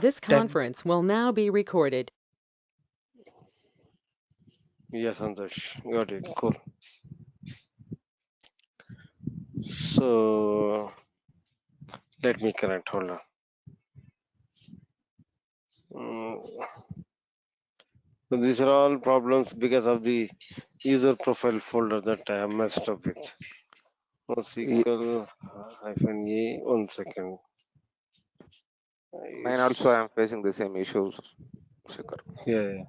This conference will now be recorded. Yes, Santosh, got it. Cool. So let me connect. Hold on. So these are all problems because of the user profile folder that I have messed up with. NoSQL -a. 1 second. Mine also I am facing the same issues, Shikhar. Yeah.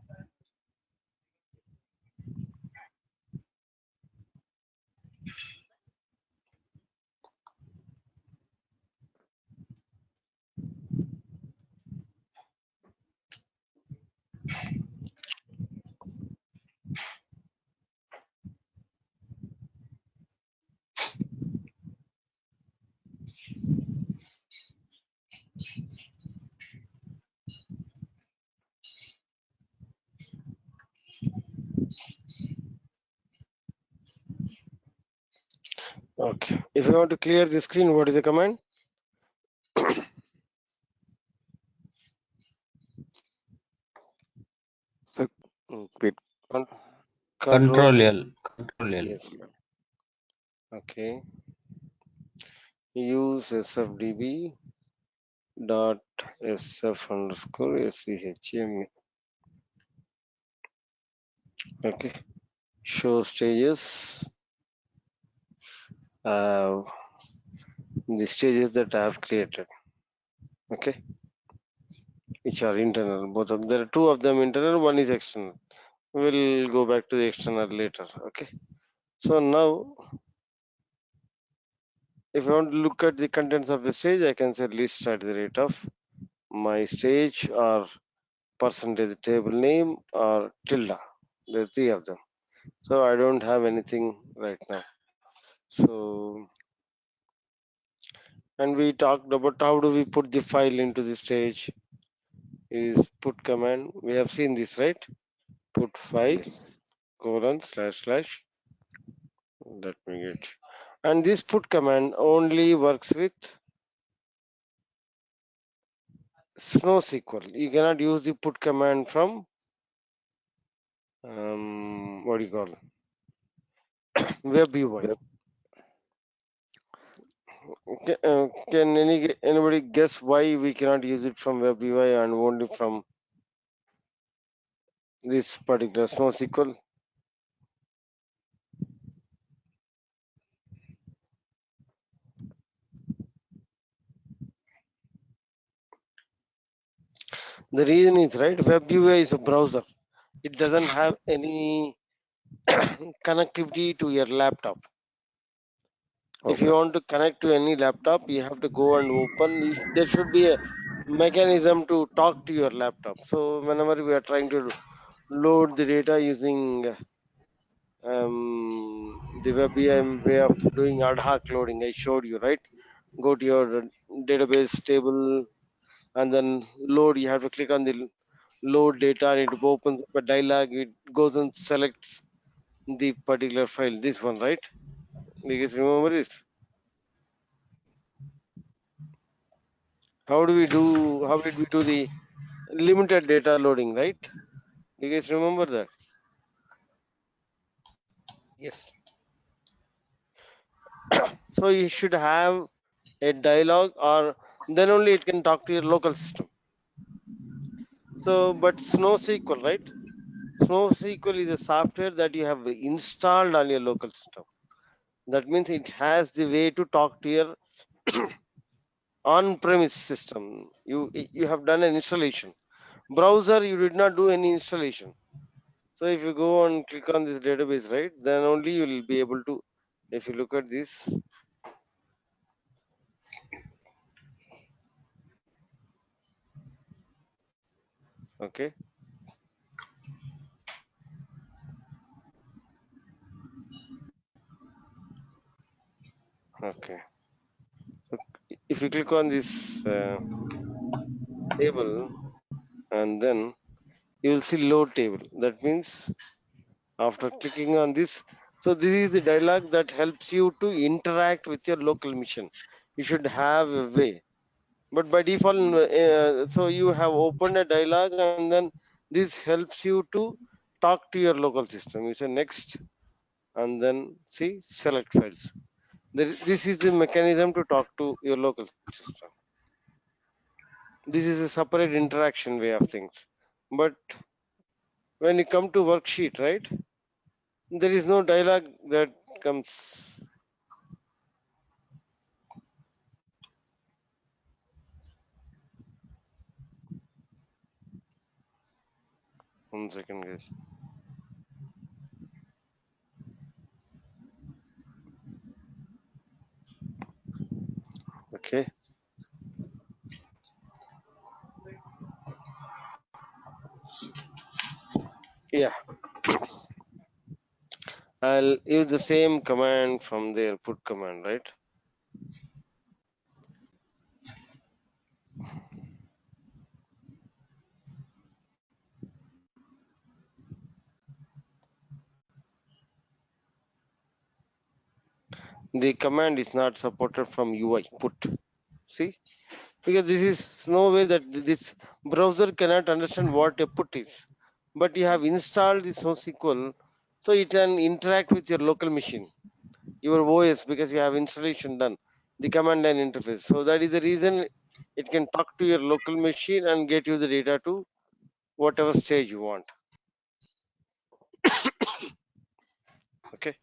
Okay. If you want to clear the screen, what is the command? So, quit. Control. Control L. Yes. Okay. Use sfdb dot sf underscore schma. Okay. Show stages. The stages that I have created. Okay. Which are internal. Both of there are two of them internal. One is external. We'll go back to the external later. Okay. So now, if I want to look at the contents of the stage, I can say list at the rate of my stage or percentage table name or tilde. There are three of them. So I don't have anything right now. So, and we talked about how do we put the file into the stage is put command. We have seen this, right? Put file Yes. colon slash slash. Let me get. And this put command only works with SnowSQL. You cannot use the put command from what do you call web UI. Web. Can anybody guess why we cannot use it from web UI and only from this particular SnowSQL? The reason is right. Web UI is a browser. It doesn't have any connectivity to your laptop. If you Okay. want to connect to any laptop, you have to go and open. There should be a mechanism to talk to your laptop. So whenever we are trying to load the data using the WebM way of doing ad hoc loading, I showed you, right? Go to your database table and then load. You have to click on the load data and it opens up a dialog. It goes and selects the particular file. This one, right? You guys remember this? How did we do the limited data loading, right? You guys remember that? Yes. So you should have a dialogue or then only it can talk to your local system. So, but SnowSQL, right? SnowSQL is a software that you have installed on your local system. That means it has the way to talk to your on-premise system. You have done an installation. Browser, you did not do any installation. So if you go and click on this database, right, then only you will be able to. If you look at this, okay, okay. So if you click on this table and then you will see load table. That means after clicking on this, so this is the dialog that helps you to interact with your local machine. You should have a way. But by default, so you have opened a dialog, and then this helps you to talk to your local system. You say next, and then see select files. This is the mechanism to talk to your local system. This is a separate interaction way of things. But when you come to worksheet, right, there is no dialog that comes. One second, guys. Okay. Yeah, I'll use the same command from there, put command, right? The command is not supported from UI, put. See, because this is no way that this browser cannot understand what a put is. But you have installed this NoSQL, so it can interact with your local machine, your OS, because you have installation done, the command line interface. So that is the reason it can talk to your local machine and get you the data to whatever stage you want. Okay.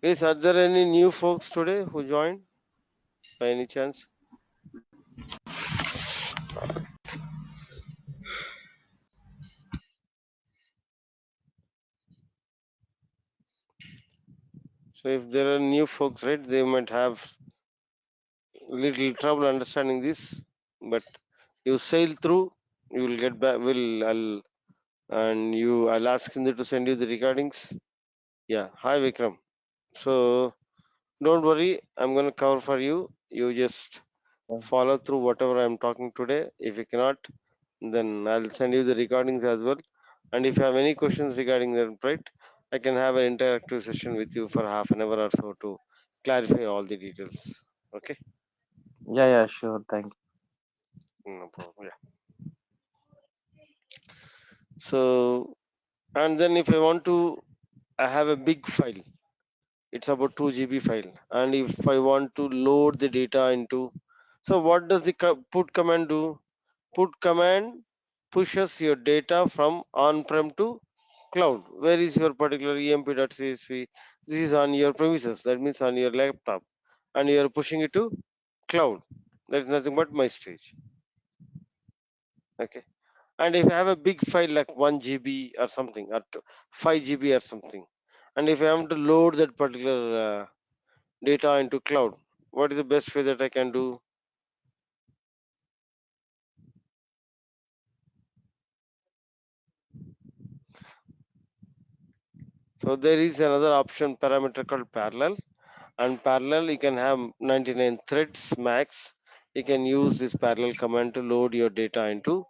Is are there any new folks today who joined by any chance? So if there are new folks, right, they might have little trouble understanding this, but you sail through, you will get back. I'll ask Hindu to send you the recordings. Yeah, hi Vikram. So don't worry, I'm gonna cover for you. You just follow through whatever I'm talking today. If you cannot, then I'll send you the recordings as well. And if you have any questions regarding that, right, I can have an interactive session with you for half an hour or so to clarify all the details. Okay, Yeah, yeah, sure. Thank no problem. Yeah. So, and then if I want to, I have a big file. It's about 2 GB file, and if I want to load the data into, so what does the put command do? Put command pushes your data from on-prem to cloud. Where is your particular emp.csv? This is on your premises, that means on your laptop, and you are pushing it to cloud. That is nothing but my stage. Okay. And if I have a big file like 1 GB or something, or 5 GB or something, and if I want to load that particular data into cloud, what is the best way that I can do? So there is another option parameter called parallel, and parallel you can have 99 threads max. You can use this parallel command to load your data into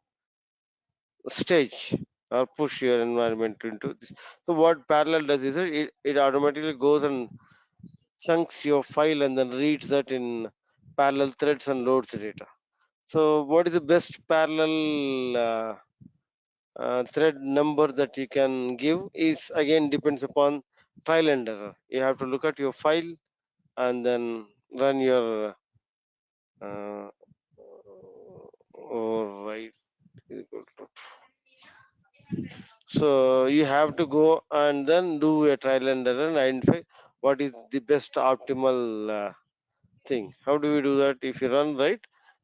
stage or push your environment into this. So what parallel does is it automatically goes and chunks your file and then reads that in parallel threads and loads the data. So what is the best parallel thread number that you can give is again depends upon trial and error. You have to look at your file and then run your uh, right. So you have to go and then do a trial and error and identify what is the best optimal thing. How do we do that? If you run right,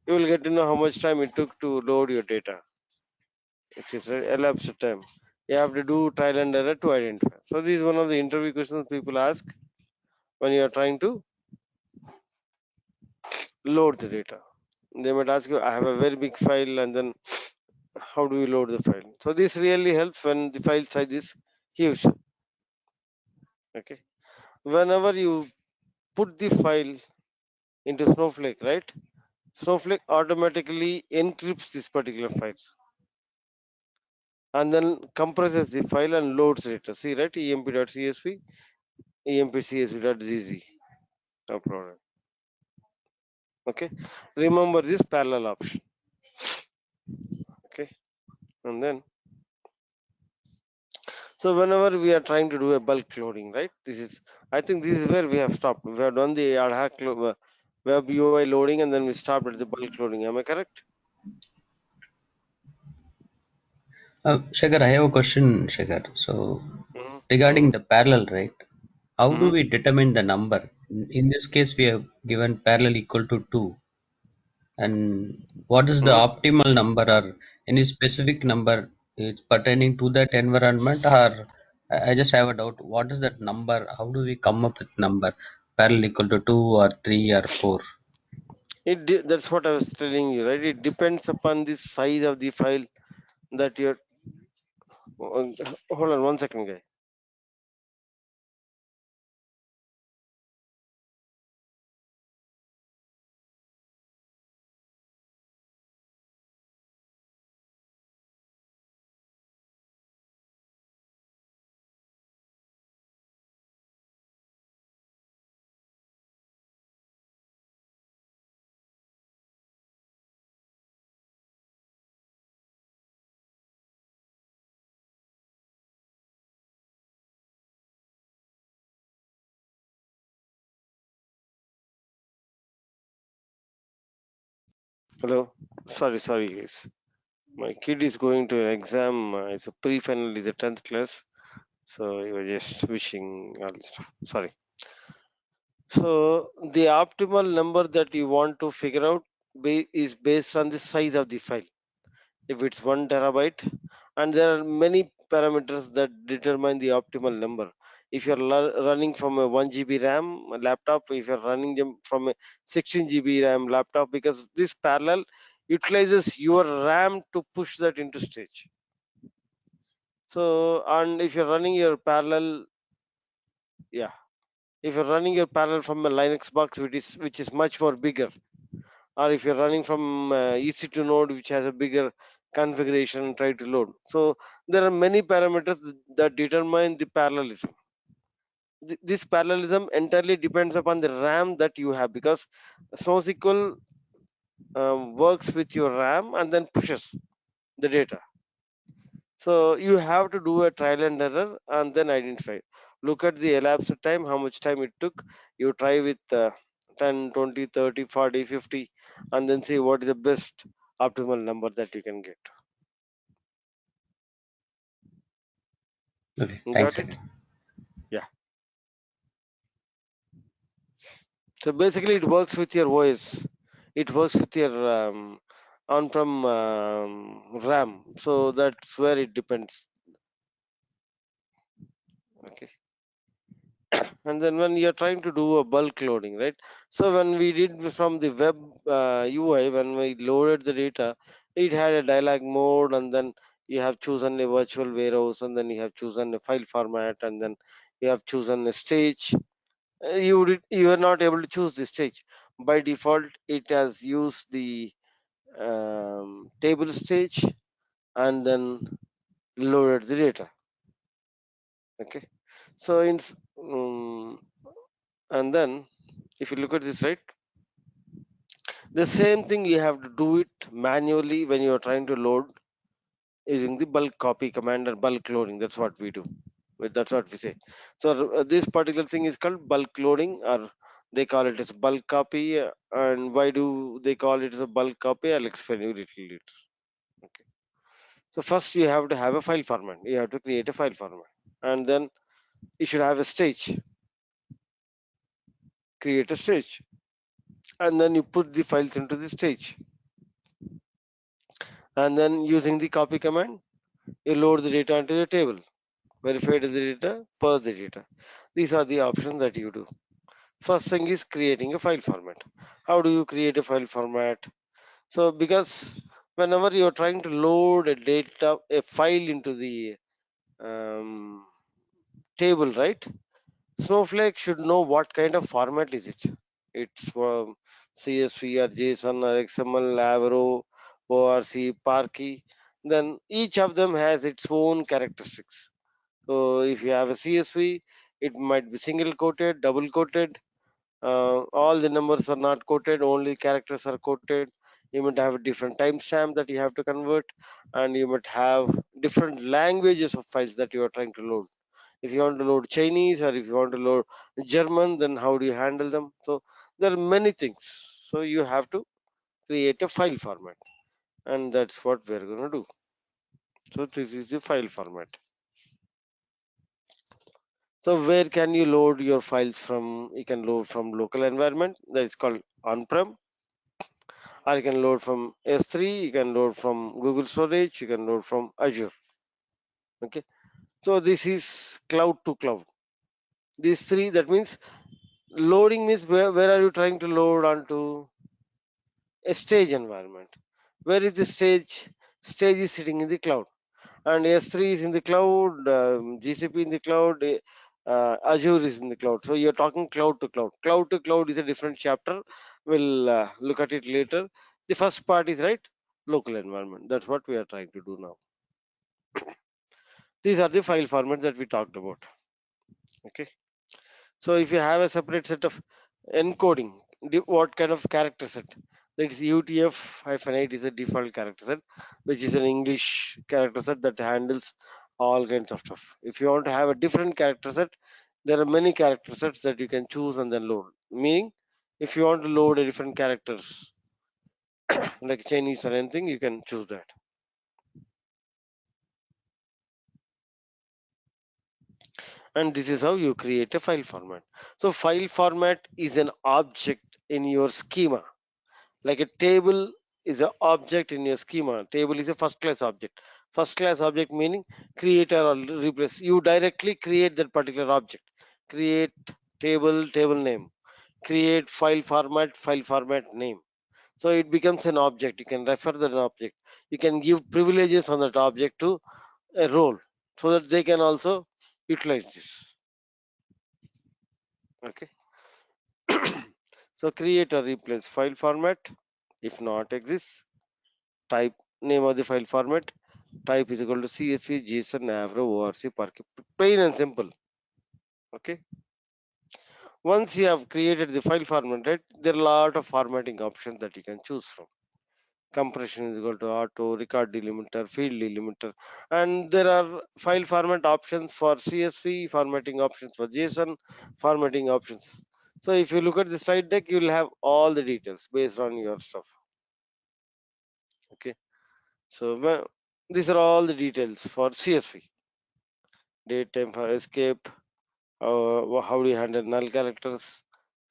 you will get to know how much time it took to load your data. If it's elapsed time, you have to do trial and error to identify. So this is one of the interview questions people ask when you are trying to load the data. They might ask you, I have a very big file, and then how do we load the file? So this really helps when the file size is huge. Okay. Whenever you put the file into Snowflake, right? Snowflake automatically encrypts this particular file and then compresses the file and loads it. See, right? emp.csv, emp.csv.gz. No problem. Okay, remember this parallel option. Okay, and then so whenever we are trying to do a bulk loading, right? This is, I think this is where we have stopped. We have done the ad hoc web UI loading, and then we stopped at the bulk loading. Am I correct? Shekhar, I have a question, Shekhar. So, Mm-hmm. regarding Mm-hmm. the parallel, right? How do Mm-hmm. we determine the number? In this case, we have given parallel equal to 2. And what is the Mm-hmm. optimal number or any specific number is pertaining to that environment? Or I just have a doubt. What is that number? How do we come up with number? Parallel equal to 2 or 3 or 4? That's what I was telling you, right? It depends upon the size of the file that you're. Hold on 1 second, guy. Hello. Sorry, guys. My kid is going to an exam. It's a pre-final. Is a 10th class. So you were just wishing all this stuff. Sorry. So the optimal number that you want to figure out is based on the size of the file. If it's 1 terabyte, and there are many parameters that determine the optimal number. If you're running from a 1 GB RAM laptop, if you're running them from a 16 GB RAM laptop, because this parallel utilizes your RAM to push that into stage. So, and if you're running your parallel, yeah, if you're running your parallel from a Linux box, which is much more bigger, or if you're running from EC2 node, which has a bigger configuration, try to load. So there are many parameters that determine the parallelism. This parallelism entirely depends upon the RAM that you have, because SnowSQL works with your RAM and then pushes the data. So you have to do a trial and error and then identify. Look at the elapsed time, how much time it took. You try with 10, 20, 30, 40, 50, and then see what is the best optimal number that you can get. Okay, You thanks, got it? Shekhar. Yeah. So basically, it works with your OS. It works with your on-prem RAM. So that's where it depends. Okay. And then when you're trying to do a bulk loading, right? So when we did from the web UI, when we loaded the data, it had a dialog mode, and then you have chosen a virtual warehouse, and then you have chosen a file format, and then you have chosen a stage. You are not able to choose the stage. By default, it has used the table stage, and then loaded the data. Okay. So and then if you look at this, right, the same thing you have to do it manually when you are trying to load using the bulk copy command or bulk loading. That's what we do. That's what we say. So this particular thing is called bulk loading, or they call it as bulk copy. And why do they call it as a bulk copy? I'll explain you little later. Okay. So first you have to have a file format. You have to create a file format, and then you should have a stage. Create a stage, and then you put the files into the stage, and then using the copy command, you load the data into the table, verify the data, parse the data. These are the options that you do. First thing is creating a file format. How do you create a file format? So because whenever you're trying to load a file into the um, table, right? Snowflake should know what kind of format is it. It's CSV or JSON or XML, Avro, ORC, Parky. Then each of them has its own characteristics. So if you have a CSV, it might be single quoted, double quoted, All the numbers are not quoted, only characters are quoted. You might have a different timestamp that you have to convert, and you might have different languages of files that you are trying to load. If you want to load Chinese or if you want to load German, then how do you handle them? So there are many things. So you have to create a file format, and that's what we're going to do. So this is the file format. So where can you load your files from? You can load from local environment, that is called on-prem, or you can load from S3, you can load from Google Storage, you can load from Azure. Okay. So this is cloud to cloud. These three, that means loading means where are you trying to load onto? A stage environment. Where is the stage? Stage is sitting in the cloud, and S3 is in the cloud, GCP in the cloud, Azure is in the cloud. So you're talking cloud to cloud. Cloud to cloud is a different chapter. We'll look at it later. The first part is right, local environment. That's what we are trying to do now. These are the file formats that we talked about. Okay. So if you have a separate set of encoding, what kind of character set? That is UTF-8 is a default character set, which is an English character set that handles all kinds of stuff. If you want to have a different character set, there are many character sets that you can choose and then load. Meaning, if you want to load a different characters like Chinese or anything, you can choose that. And this is how you create a file format. So file format is an object in your schema. Like a table is an object in your schema. Table is a first class object. First class object meaning creator or replace. You directly create that particular object. Create table, table name. Create file format name. So it becomes an object. You can refer to an object. You can give privileges on that object to a role so that they can also utilize this. Okay. So create or replace file format. If not exists, type name of the file format. Type is equal to CSV, JSON, Avro, ORC, Parquet. Plain and simple. Okay. Once you have created the file format, right, there are a lot of formatting options that you can choose from. Compression is equal to auto, record delimiter, field delimiter, and there are file format options for CSV, formatting options for JSON, formatting options. So if you look at the slide deck, you will have all the details based on your stuff. Okay. So these are all the details for CSV. Date time for escape, how do you handle null characters,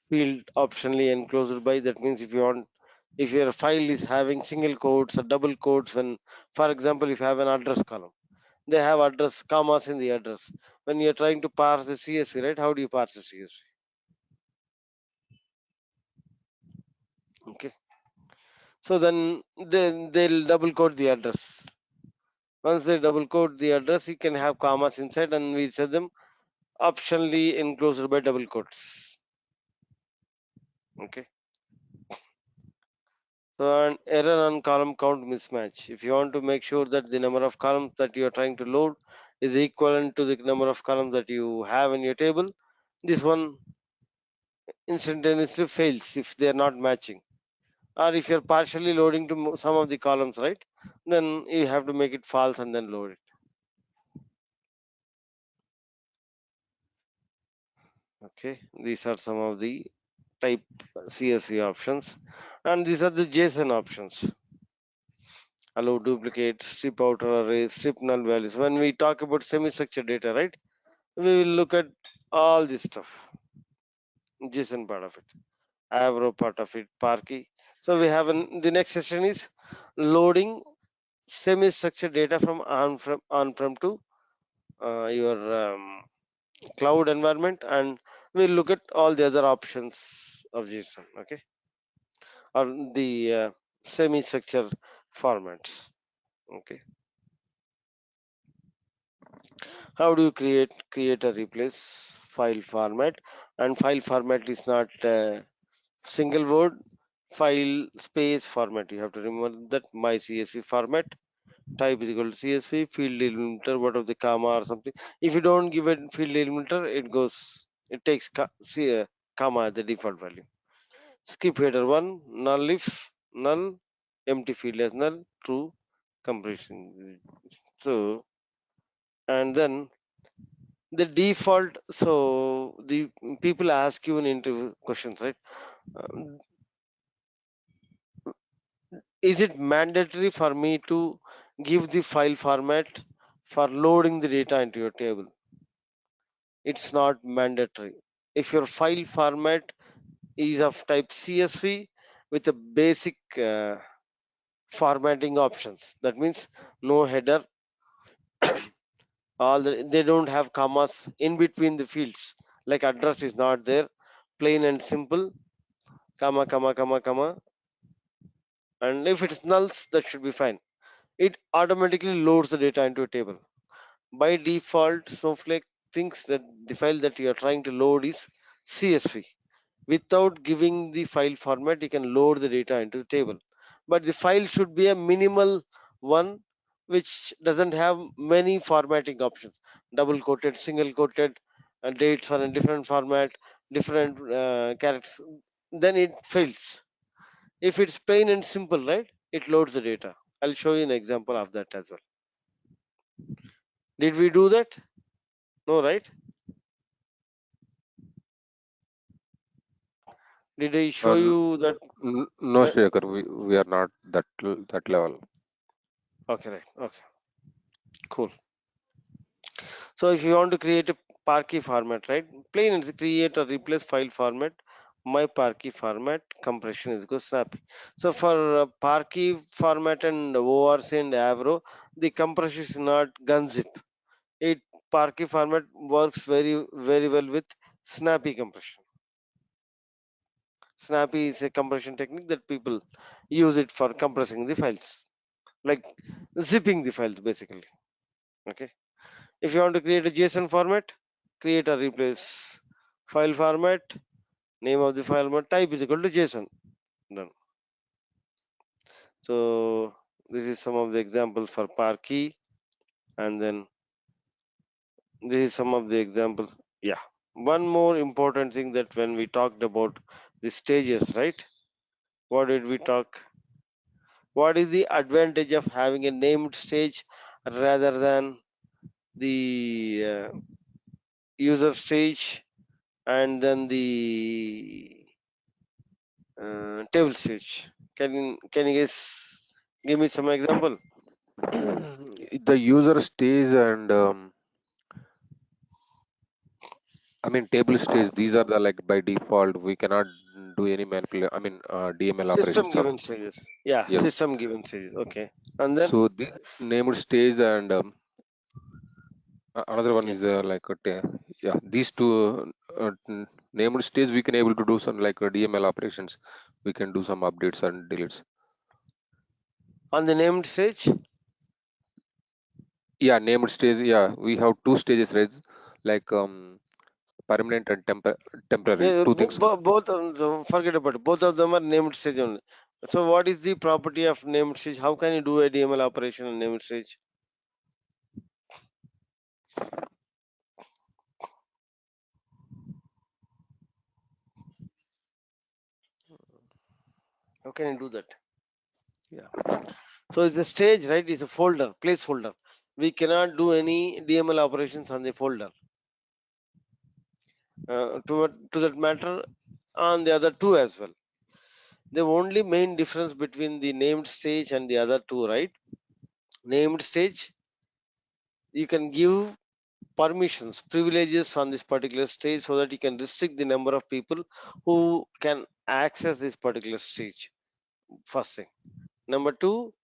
field optionally enclosed by, that means if you want, if your file is having single quotes or double quotes, when for example if you have an address column, they have address commas in the address. When you're trying to parse the CSV, right, how do you parse the CSV? Okay. So then they'll double quote the address. Once they double quote the address, you can have commas inside, and we set them optionally enclosed by double quotes. Okay. So an error on column count mismatch. If you want to make sure that the number of columns that you are trying to load is equivalent to the number of columns that you have in your table, this one instantaneously fails if they are not matching. Or if you're partially loading to some of the columns, right, then you have to make it false and then load it. Okay, these are some of the type CSV options, and these are the JSON options. Allow duplicate, strip outer arrays, strip null values. When we talk about semi-structured data, right, we will look at all this stuff. JSON part of it, Avro part of it, Parky. So we have the next session is loading semi-structured data from on-prem to your cloud environment, and we'll look at all the other options of JSON. Okay, or the semi-structured formats. Okay. How do you create a replace file format? And file format is not single word, file space format. You have to remember that my CSV format type is equal to CSV, field delimiter, what of the comma or something. If you don't give a field delimiter, it goes, it takes comma the default value. Skip header 1, null if null, empty field as null, true, compression. So, and then the default, so the people ask you in interview questions, right? Um, is it mandatory for me to give the file format for loading the data into your table? It's not mandatory. If your file format is of type CSV with a basic formatting options, that means no header, they don't have commas in between the fields, like address is not there, plain and simple, comma, comma, comma, comma, and if it's nulls, that should be fine. It automatically loads the data into a table. By default, Snowflake thinks that the file that you are trying to load is CSV. Without giving the file format, you can load the data into the table. But the file should be a minimal one which doesn't have many formatting options. Double quoted, single quoted, dates are in different format, different characters. Then it fails. If it's plain and simple, right? It loads the data. I'll show you an example of that as well. Did we do that? No, right? Did I show Uh, you that? no, Shekhar, we are not that level. Okay, right. Okay, cool. So if you want to create a parquet format, right? Plain is create or replace file format. My parquet format compression is equal snappy. So for parquet format and ORC and Avro, the compression is not gunzip. It parquet format works very well with snappy compression. Snappy is a compression technique that people use it for compressing the files, like zipping the files basically. Okay. If you want to create a JSON format, create or replace file format, name of the file format, type is equal to JSON. Done. So this is some of the examples for Parkey, and then this is some of the examples. Yeah. One more important thing that when we talked about the stages, right? What did we talk? What is the advantage of having a named stage rather than the user stage and then the table stage? Can you guys give me some example? The user stays and I mean table stays. These are the like by default. We cannot do any manipulation. I mean DML System operations on. given stages. Yeah, Yes. system given stages. Okay, and then So the named stays and another one yeah, is like yeah, these two named stays we can able to do some like DML operations. We can do some updates and deletes. on the named stage. Yeah, named stage. Yeah, we have two stages, right? Like permanent and temporary. Yeah, Two things. both of them, forget about it. Both of them are named stage only. So what is the property of named stage? How can you do a DML operation on named stage? How can you do that? Yeah. So it's a stage, right? It's a folder, placeholder. We cannot do any DML operations on the folder. To that matter, on the other two as well. The only main difference between the named stage and the other two, right? Named stage, you can give permissions, privileges on this particular stage so that you can restrict the number of people who can access this particular stage. First thing. Number two,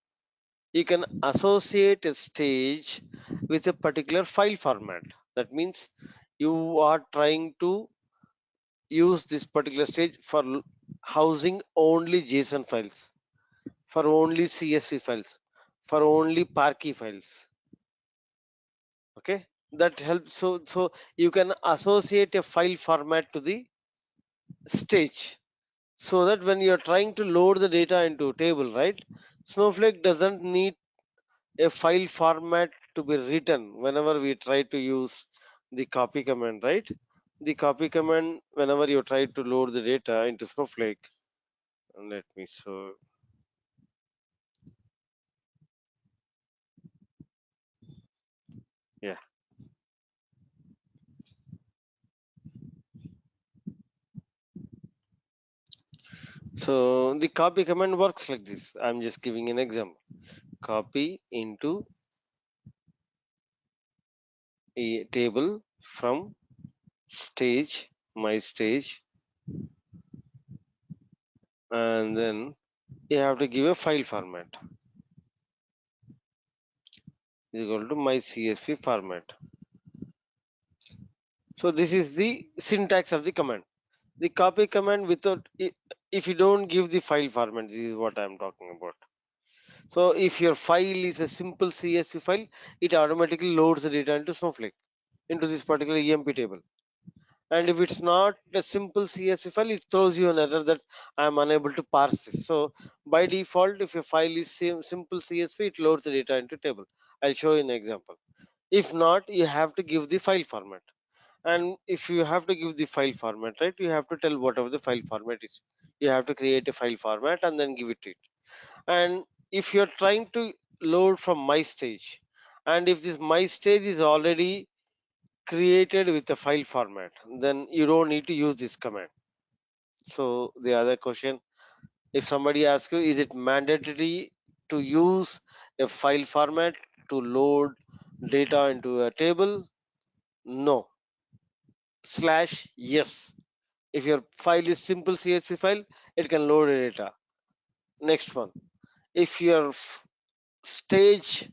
you can associate a stage with a particular file format. That means you are trying to use this particular stage for housing only JSON files, for only CSV files, for only Parquet files. Okay, that helps. So you can associate a file format to the stage, so that when you are trying to load the data into a table, right? Snowflake doesn't need a file format to be written whenever we try to use the copy command, right? The copy command, whenever you try to load the data into Snowflake, and let me show. Yeah. So the copy command works like this. I'm just giving an example. Copy into a table from stage, my stage, and then you have to give a file format is equal to my CSV format. So this is the syntax of the command. The copy command without if you don't give the file format, this is what I'm talking about. So if your file is a simple CSV file, it automatically loads the data into Snowflake into this particular EMP table. And if it's not a simple CSV file, it throws you an error that I'm unable to parse this. So by default, if your file is simple CSV, it loads the data into table. I'll show you an example. If not, you have to give the file format. And if you have to give the file format, right, you have to tell whatever the file format is. You have to create a file format and then give it to it. And if you're trying to load from my stage, and if this my stage is already created with a file format, then you don't need to use this command. So the other question, if somebody asks you, is it mandatory to use a file format to load data into a table? No. Slash yes. If your file is simple CSV file, it can load the data. Next one, if your stage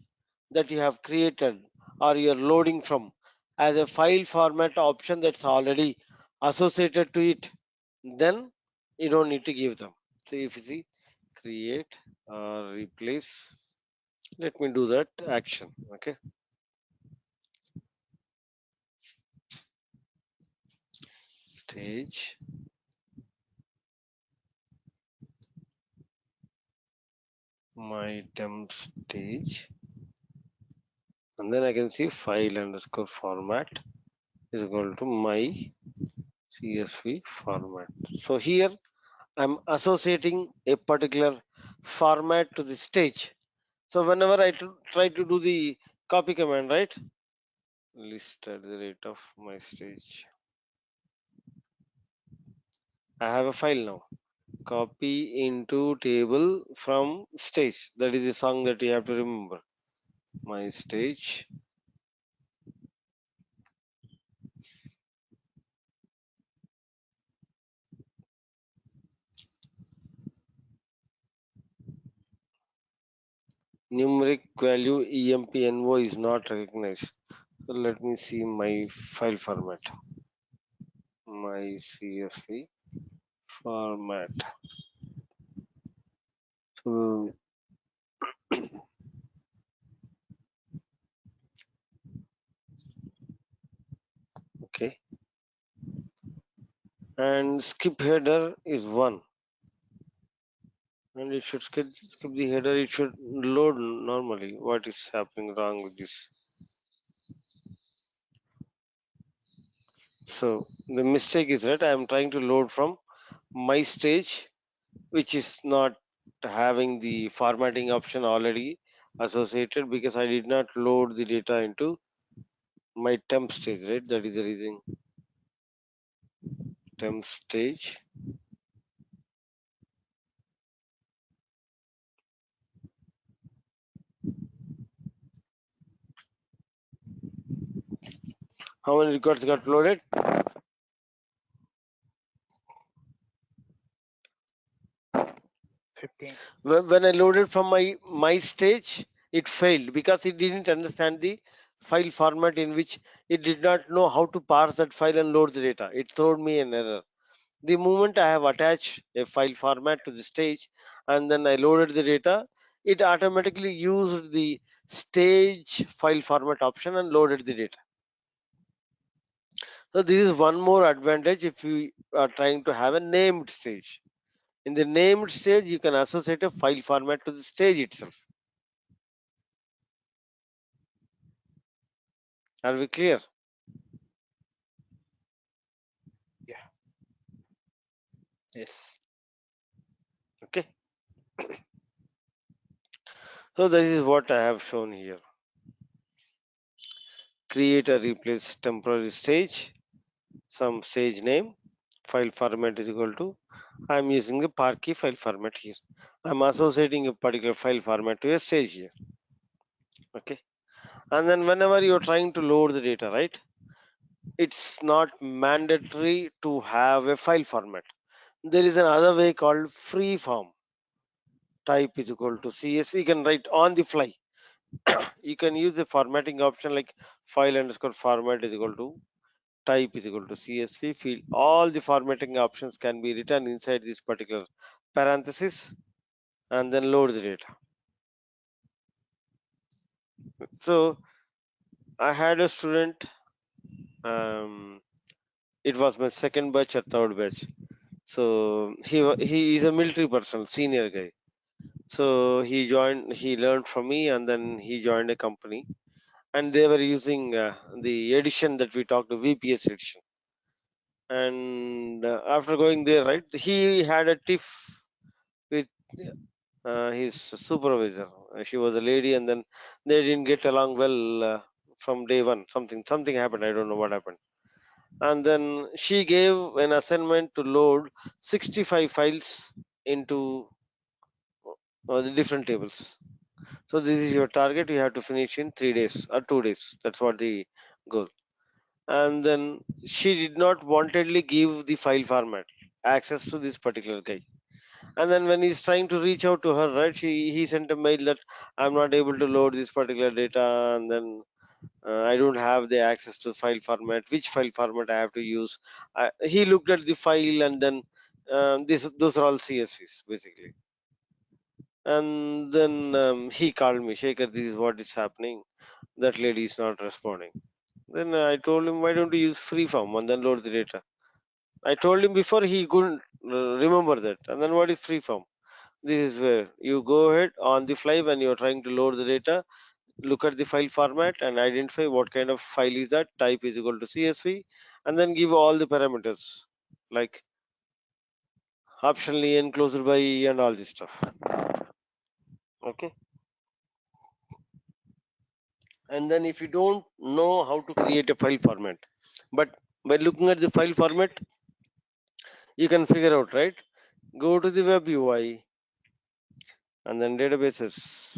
that you have created or you're loading from as a file format option that's already associated to it, then you don't need to give them. So if you see create or replace, let me do that action. Okay, stage, my temp stage, and then I can see file underscore format is equal to my CSV format. So here I'm associating a particular format to the stage. So whenever I try to do the copy command, right? List at the rate of my stage. I have a file now. Copy into table from stage. That is the song that you have to remember. My stage. Numeric value EMPNO is not recognized. So let me see my file format. My CSV format. So okay. And skip header is 1, and it should skip the header. It should load normally. What is happening wrong with this? So the mistake is that I am trying to load from my stage, which is not having the formatting option already associated, because I did not load the data into my temp stage, right? That is the reason. Temp stage. How many records got loaded? 15. When I loaded from my stage, it failed because it didn't understand the file format, in which it did not know how to parse that file and load the data. It threw me an error. The moment I have attached a file format to the stage and then I loaded the data, it automatically used the stage file format option and loaded the data. So this is one more advantage if you are trying to have a named stage. In the named stage, you can associate a file format to the stage itself. Are we clear? Yes. Okay. So this is what I have shown here. Create or replace temporary stage, some stage name, file format is equal to, I'm using a parquet file format here. I'm associating a particular file format to a stage here. Okay. And then whenever you're trying to load the data, right, it's not mandatory to have a file format. There is another way called free form. Type is equal to CS. You can write on the fly. You can use the formatting option like file underscore format is equal to type is equal to CSV field. All the formatting options can be written inside this particular parenthesis and then load the data. So I had a student, it was my second batch or third batch. So he is a military person, senior guy. So he learned from me and then he joined a company and they were using the edition that we talked to, VPS edition. And after going there, right, he had a tiff with his supervisor. She was a lady, and then they didn't get along well from day one. Something happened. I don't know what happened. And then she gave an assignment to load 65 files into the different tables. So this is your target. You have to finish in 3 days or 2 days. That's what the goal. And then she did not wantedly give the file format access to this particular guy. And then when he's trying to reach out to her, right, he sent a mail that I'm not able to load this particular data, and then I don't have the access to file format. Which file format I have to use? He looked at the file, and then those are all CSVs basically. And then he called me, Shaker, this is what is happening. That lady is not responding. Then I told him, why don't you use freeform and then load the data? I told him before, he couldn't remember that. And then what is freeform? This is where you go ahead on the fly when you're trying to load the data, look at the file format and identify what kind of file is that, type is equal to CSV, and then give all the parameters like optionally enclosed by and all this stuff. Okay. And then if you don't know how to create a file format, but by looking at the file format, you can figure out, right? Go to the web UI and then databases.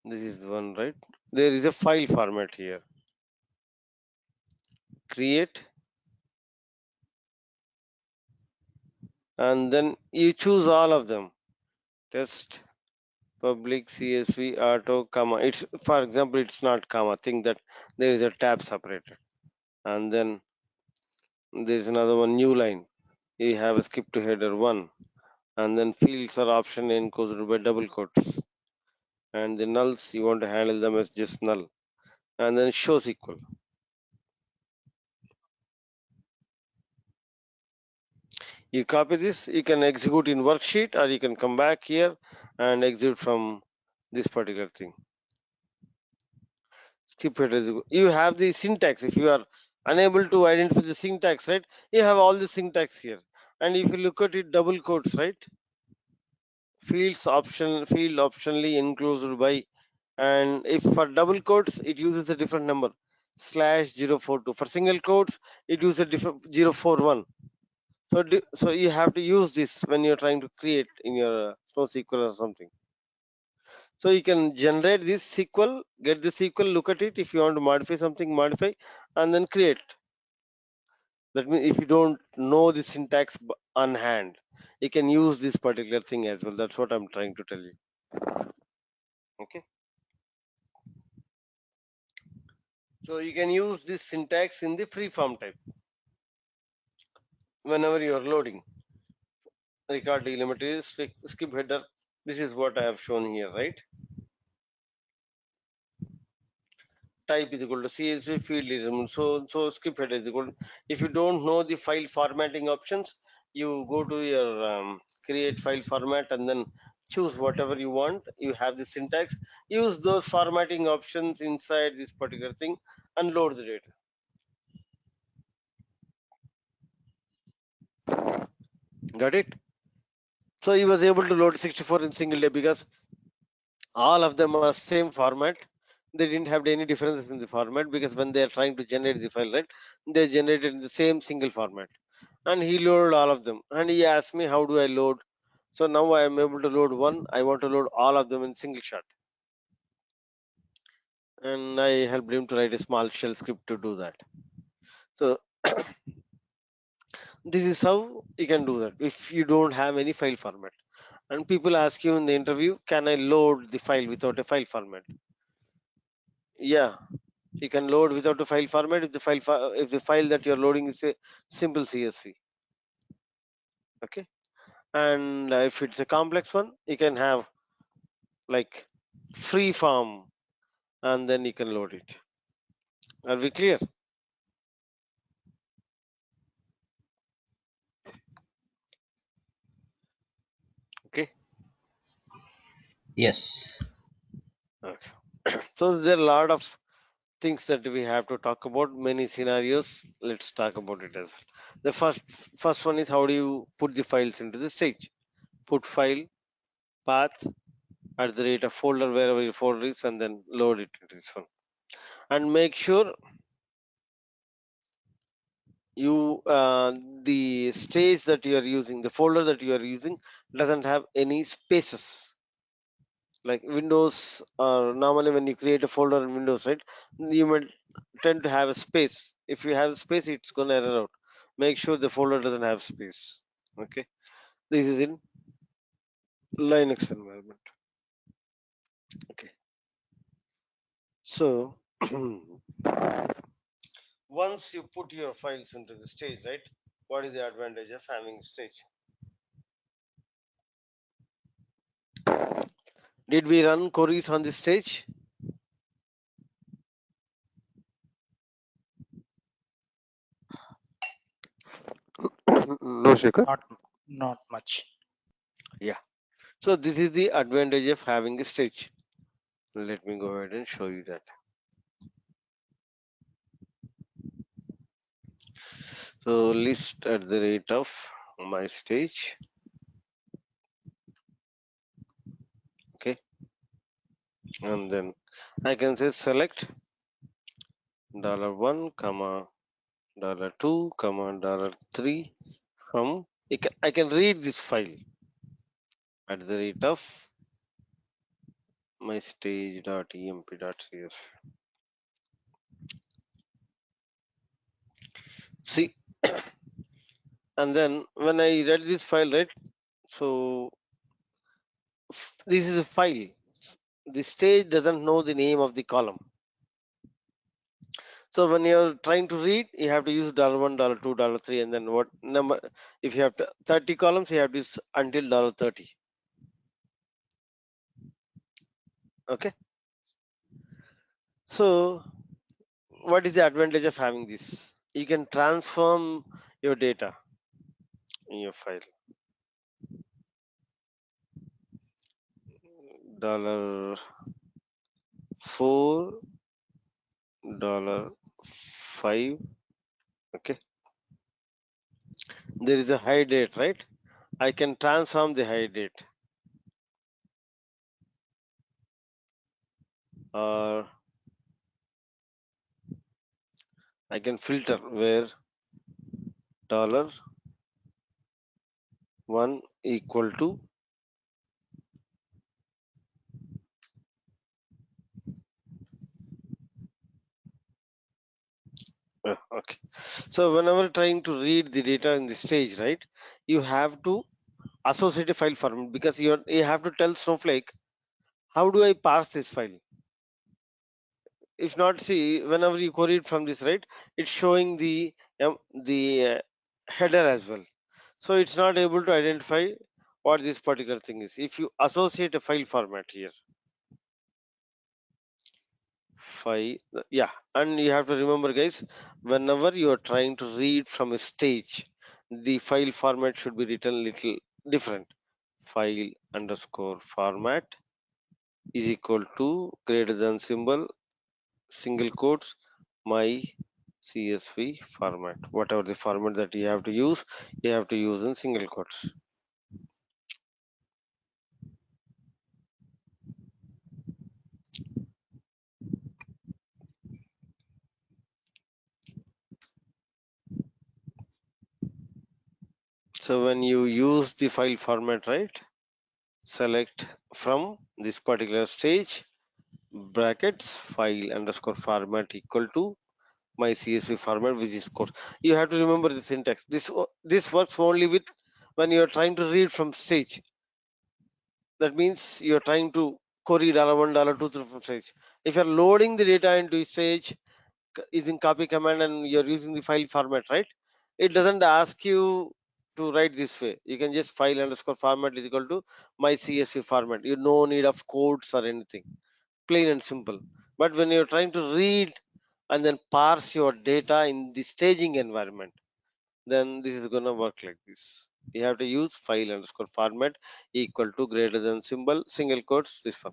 This is the one, right? There is a file format here. Create, and then you choose all of them. Test, public, CSV, auto, comma. It's, for example, it's not comma. Think that there is a tab separated, and then there is another one, new line. You have a skip to header one, and then fields are option encoded by double quotes, and the nulls you want to handle them as just null, and then shows equal. You copy this, you can execute in worksheet, or you can come back here and execute from this particular thing. Skip header is equal. You have the syntax. If you are unable to identify the syntax, right, you have all the syntax here. And if you look at it, double quotes, right, field optionally enclosed by, and if for double quotes it uses a different number, /042. For single quotes it uses a different 041. So you have to use this when you're trying to create in your SQL or something. So you can generate this SQL, get the SQL, look at it. If you want to modify something, modify, and then create. That means if you don't know the syntax on hand, you can use this particular thing as well. That's what I'm trying to tell you. Okay. So you can use this syntax in the free form type whenever you are loading. Record delimiter, skip header. This is what I have shown here, right? Type is equal to CSV, field is removed. So skip header is equal to, if you don't know the file formatting options, you go to your create file format and then choose whatever you want. You have the syntax, use those formatting options inside this particular thing and load the data. Got it? So he was able to load 64 in single day because all of them are same format. They didn't have any differences in the format because when they are trying to generate the file, right, they generated in the same single format. And he loaded all of them. And he asked me, how do I load? So now I am able to load one. I want to load all of them in single shot. And I helped him to write a small shell script to do that. So this is how you can do that if you don't have any file format. And people ask you in the interview, can I load the file without a file format? Yeah, you can load without a file format if the file that you're loading is a simple CSV. Okay, and if it's a complex one, you can have like free form, and then you can load it. Are we clear? Okay. Yes. Okay. So there are a lot of things that we have to talk about. Many scenarios. Let's talk about it as well. The first one is how do you put the files into the stage? Put file path at the rate of folder wherever your folder is, and then load it into this one. And make sure you the stage that you are using, the folder that you are using, doesn't have any spaces. Like Windows, or normally when you create a folder in Windows, right, you might tend to have a space. If you have space, it's gonna error out. Make sure the folder doesn't have space. Okay, this is in Linux environment. Okay, so once you put your files into the stage, right, what is the advantage of having stage? Did we run queries on this stage? No, Shekhar. Not much. Yeah. So this is the advantage of having a stage. Let me go ahead and show you that. So list at the rate of my stage. Okay, and then I can say select $1, comma $2, comma $3 from. I can read this file at the rate of my stage.emp.cs. See, and then when I read this file, right? So this is a file. The stage doesn't know the name of the column. So when you're trying to read, you have to use $1, $2, $3, and then what number? If you have 30 columns, you have to use until $30. Okay. So what is the advantage of having this? You can transform your data in your file. $4, $5. Okay. There is a high date, right? I can transform the high date, or I can filter where $1 equal to okay. So whenever trying to read the data in the stage, right, you have to associate a file format because you have to tell Snowflake, how do I parse this file? If not, see, whenever you query it from this, right, it's showing the header as well. So it's not able to identify what this particular thing is. If you associate a file format here, file, yeah, and you have to remember, guys, whenever you are trying to read from a stage, the file format should be written little different. File underscore format is equal to greater than symbol, single quotes, my CSV format. Whatever the format that you have to use in single quotes. So when you use the file format, right, select from this particular stage brackets file underscore format equal to my CSV format, which is course. You have to remember the syntax. This works only with when you are trying to read from stage. That means you are trying to query $1, $2 from stage. If you are loading the data into stage using copy command and you're using the file format, right? It doesn't ask you to write this way. You can just file underscore format is equal to my CSV format. You no need of codes or anything. Plain and simple. But when you're trying to read and then parse your data in the staging environment, then this is gonna work like this. You have to use file underscore format equal to greater than symbol single quotes this one.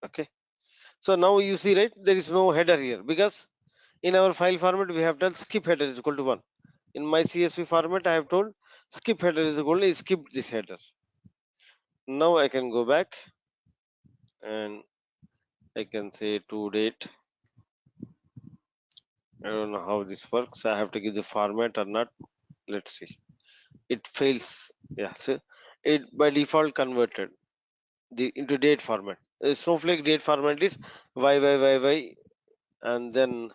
Okay. So now you see, right, there is no header here because in our file format we have done skip header is equal to 1. In my CSV format I have told skip header is equal to skip this header. Now I can go back and I can say to date. I don't know how this works. I have to give the format or not. Let's see. It fails. Yeah, so it by default converted the into date format. The Snowflake date format is YYYY and then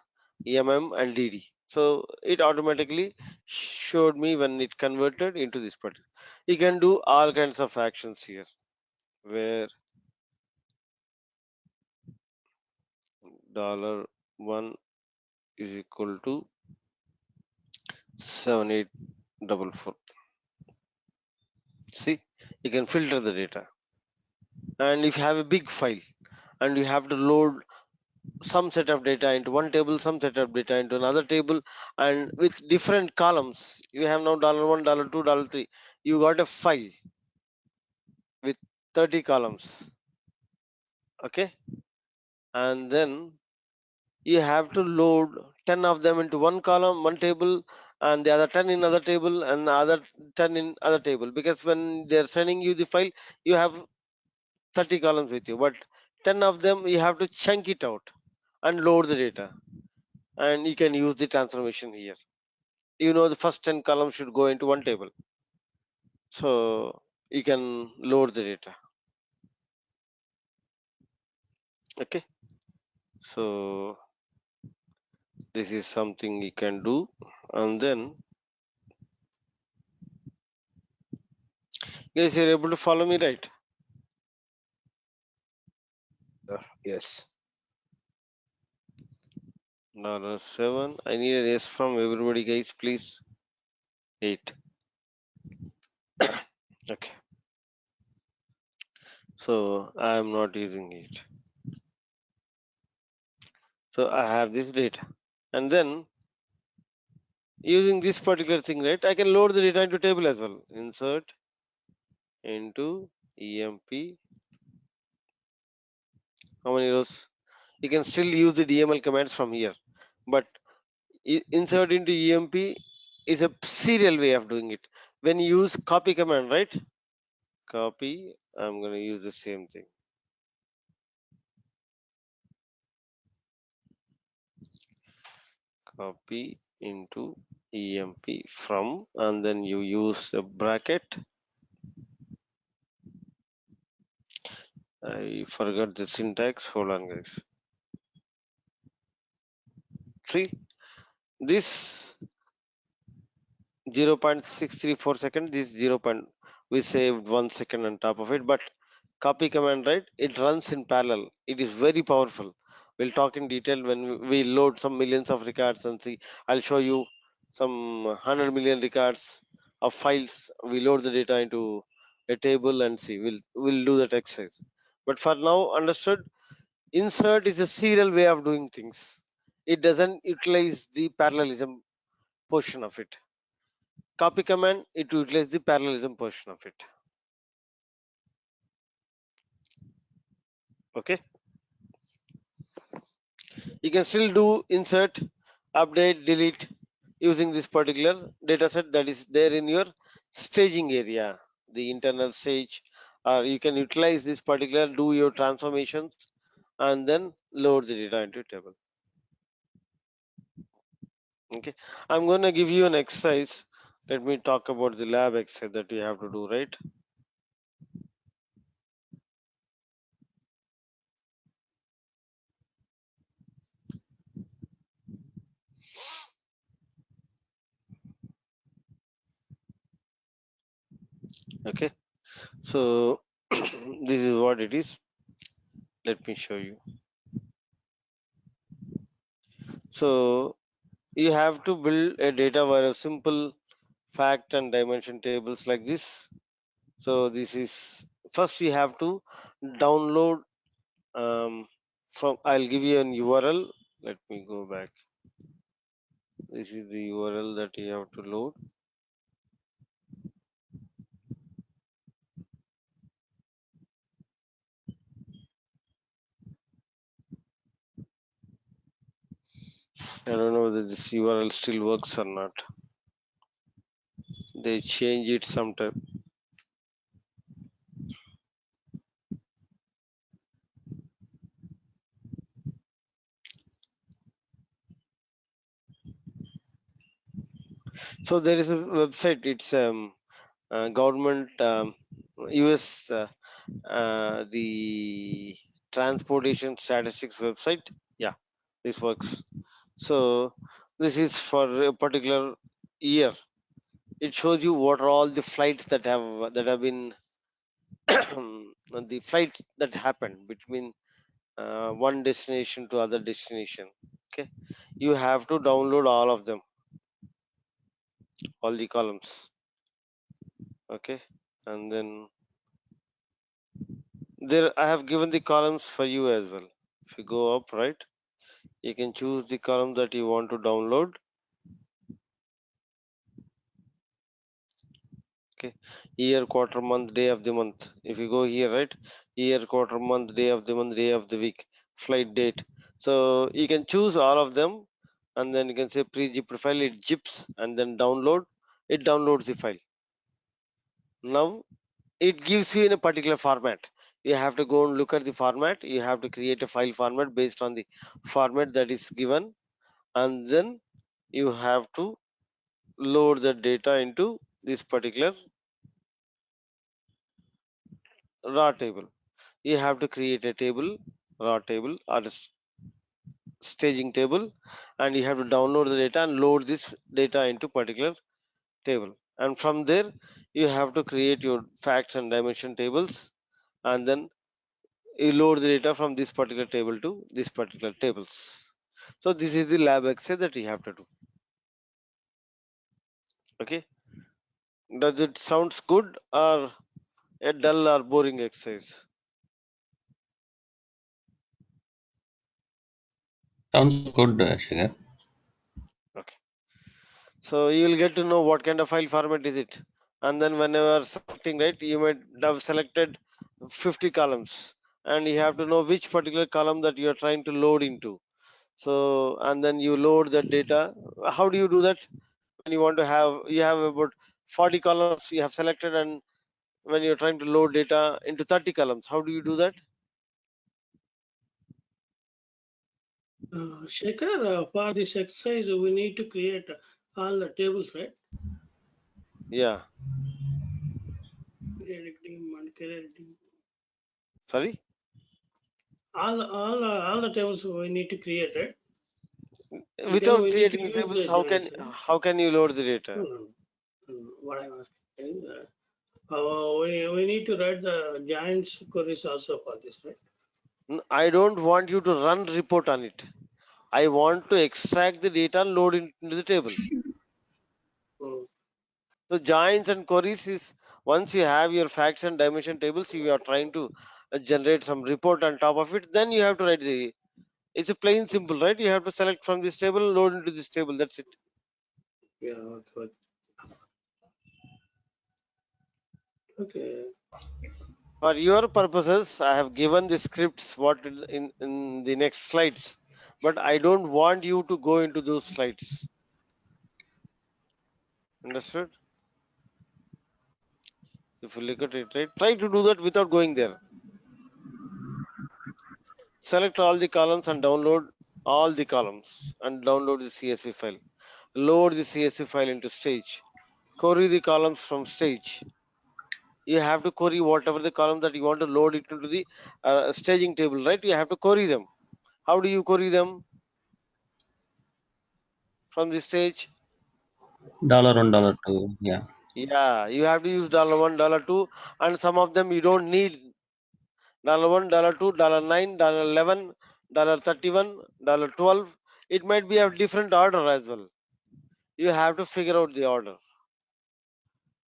EMM and DD. So it automatically showed me when it converted into this particular. You can do all kinds of actions here where $1 is equal to 7844. See, you can filter the data. And if you have a big file and you have to load some set of data into one table, some set of data into another table, and with different columns, you have now $1, $2, $3. You got a file with 30 columns. Okay, and then you have to load 10 of them into one column, one table, and the other 10 in other table, and the other 10 in other table. Because when they're sending you the file, you have 30 columns with you, but 10 of them you have to chunk it out and load the data, and you can use the transformation here. You know the first 10 columns should go into one table, so you can load the data. Okay, so this is something you can do. And then guys, you're able to follow me, right? Yes. $7. I need a yes from everybody, guys, please. 8. Okay, so I am not using it. So I have this data, and then using this particular thing, right, I can load the data into table as well. Insert into EMP. How many rows? You can still use the DML commands from here, but insert into EMP is a serial way of doing it. When you use copy command, right? Copy, I'm going to use the same thing. Copy into EMP from, and then you use a bracket. I forgot the syntax. Hold on, guys. See, this 0.634 seconds, this 0. We saved 1 second on top of it, but copy command, right, it runs in parallel. It is very powerful. We'll talk in detail when we load some millions of records and see. I'll show you some 100 million records of files. We load the data into a table and see. We'll do that exercise. But for now, understood, insert is a serial way of doing things. It doesn't utilize the parallelism portion of it. Copy command, it utilizes the parallelism portion of it. Okay, You can still do insert, update, delete using this particular data set that is there in your staging area, the internal stage, or you can utilize this particular, do your transformations, and then load the data into table. Okay, I'm going to give you an exercise. Let me talk about the lab exercise that you have to do, right? Okay, so this is what it is. Let me show you. So you have to build a data where a simple fact and dimension tables like this. So this is first you have to download from, I'll give you an URL. Let me go back. This is the URL that you have to load. I don't know whether this URL still works or not. They change it sometime. So there is a website. It's government US the transportation statistics website. Yeah, this works. So this is for a particular year. It shows you what are all the flights that have been the flights that happened between one destination to other destination. Okay, you have to download all of them, all the columns. Okay, and then there I have given the columns for you as well. If you go up, right, you can choose the column that you want to download. Okay, year, quarter, month, day of the month. If you go here, right, year, quarter, month, day of the month, day of the week, flight date. So you can choose all of them, and then you can say pre-zip file, it zips and then download. It downloads the file. Now it gives you in a particular format. You have to go and look at the format. You have to create a file format based on the format that is given, and then you have to load the data into this particular raw table. You have to create a table, raw table or a staging table, and you have to download the data and load this data into particular table. And from there you have to create your facts and dimension tables, and then you load the data from this particular table to this particular tables. So this is the lab exercise that you have to do. Okay, does it sounds good or a dull or boring exercise? Sounds good, Shikhar. Okay, so you will get to know what kind of file format is it, and then whenever selecting, right, you might have selected 50 columns, and you have to know which particular column that you are trying to load into. So and then you load that data. How do you do that? When you want to have, you have about 40 columns you have selected, and when you're trying to load data into 30 columns, how do you do that? Shekhar, for this exercise, we need to create all the tables, right? Yeah, Periodic team and career team. sorry, All the tables we need to create, right? Then without we need to creating the use tables, the joins, right? how can you load the data? No, no, no. What I'm asking, we need to write the joins queries also for this, right? I don't want you to run report on it. I want to extract the data and load it into the table. Oh, So joins and queries is, once you have your facts and dimension tables, you are trying to generate some report on top of it, then you have to write the, it's a plain simple, right? You have to select from this table, load into this table, that's it. yeah, okay. Okay. For your purposes, I have given the scripts what in the next slides. but I don't want you to go into those slides. Understood? If you look at it, right, try to do that without going there. Select all the columns and download all the columns and download the CSV file. Load the CSV file into Stage. Query the columns from Stage. You have to query whatever the column that you want to load it into the staging table, right? You have to query them. How do you query them from the stage? $1, $2. Yeah. Yeah, you have to use $1, $2, and some of them you don't need $1, $2, $9, $11, $31, $12. It might be a different order as well. You have to figure out the order.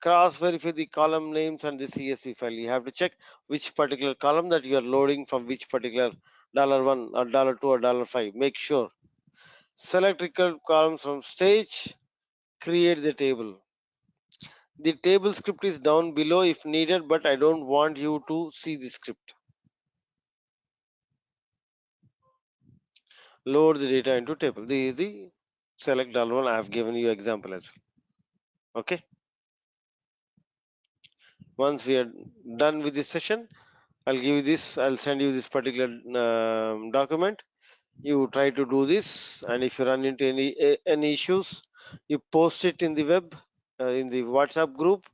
Cross verify the column names and the CSV file. You have to check which particular column that you are loading from which particular $1 or $2 or $5. Make sure. Select record columns from stage. Create the table. The table script is down below if needed, but I don't want you to see the script. Load the data into table. The select $1. I have given you example as well. Okay. Once we are done with this session, I'll give you this. I'll send you this particular document. You try to do this, and if you run into any issues, you post it in the web, in the WhatsApp group.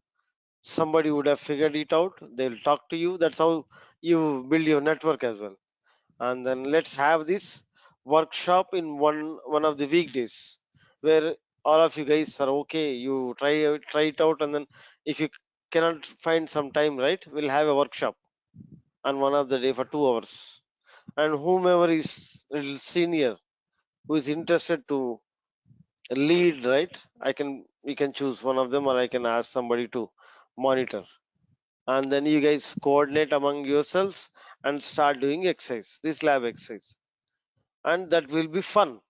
Somebody would have figured it out. They'll talk to you. That's how you build your network as well. And then let's have this workshop in one of the weekdays where all of you guys are okay. You try it out, and then if you cannot find some time, right, we'll have a workshop on one of the day for 2 hours. And whomever is a little senior who is interested to lead, right, we can choose one of them, or I can ask somebody to monitor, and then you guys coordinate among yourselves and start doing exercise, this lab exercise, and that will be fun.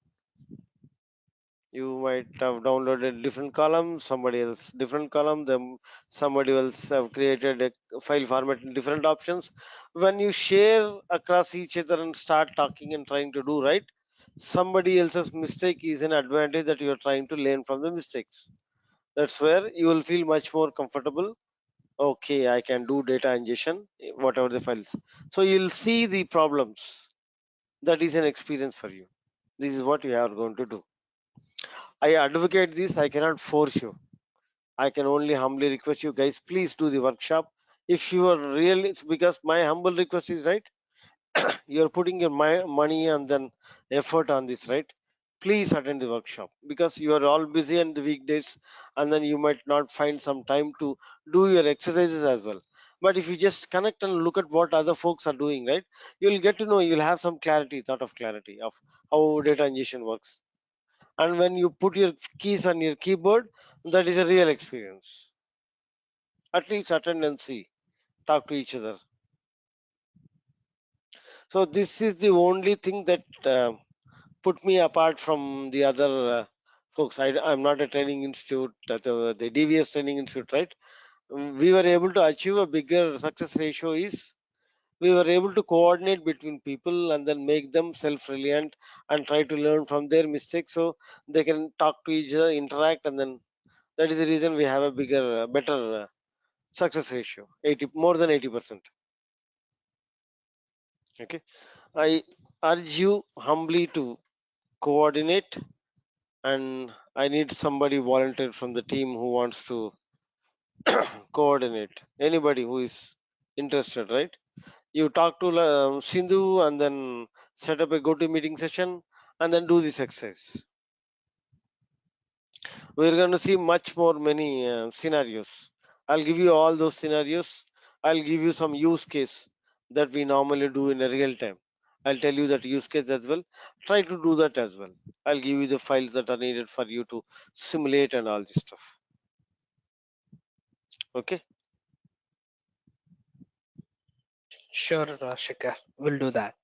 You might have downloaded different columns, somebody else different column, then somebody else have created a file format in different options. When you share across each other and start talking and trying to do right, somebody else's mistake is an advantage that you are trying to learn from the mistakes. That's where you will feel much more comfortable. Okay, I can do data ingestion, whatever the files. So you'll see the problems. That is an experience for you. This is what you are going to do. I advocate this. I cannot force you. I can only humbly request you guys, please do the workshop. If you are really, because my humble request is, right, you're putting your money and then effort on this, right? Please attend the workshop, because you are all busy in the weekdays, and then you might not find some time to do your exercises as well. But if you just connect and look at what other folks are doing, right, you'll get to know, you'll have some clarity, thought of clarity of how data ingestion works. And when you put your keys on your keyboard, that is a real experience. At least attend and see, talk to each other. So this is the only thing that put me apart from the other folks. I'm not a training institute, the DVS training institute, right? We were able to achieve a bigger success ratio is we were able to coordinate between people and then make them self-reliant and try to learn from their mistakes so they can talk to each other, interact, and then that is the reason we have a bigger, better success ratio, 80, more than 80%. Okay, I urge you humbly to coordinate, and I need somebody volunteer from the team who wants to coordinate. Anybody who is interested, right? You talk to Sindhu and then set up a go-to-meeting session and then do this exercise. We're going to see much more many scenarios. I'll give you all those scenarios. I'll give you some use case that we normally do in a real time. I'll tell you that use case as well. Try to do that as well. I'll give you the files that are needed for you to simulate and all this stuff. Okay. Sure, Shikhar, we'll do that.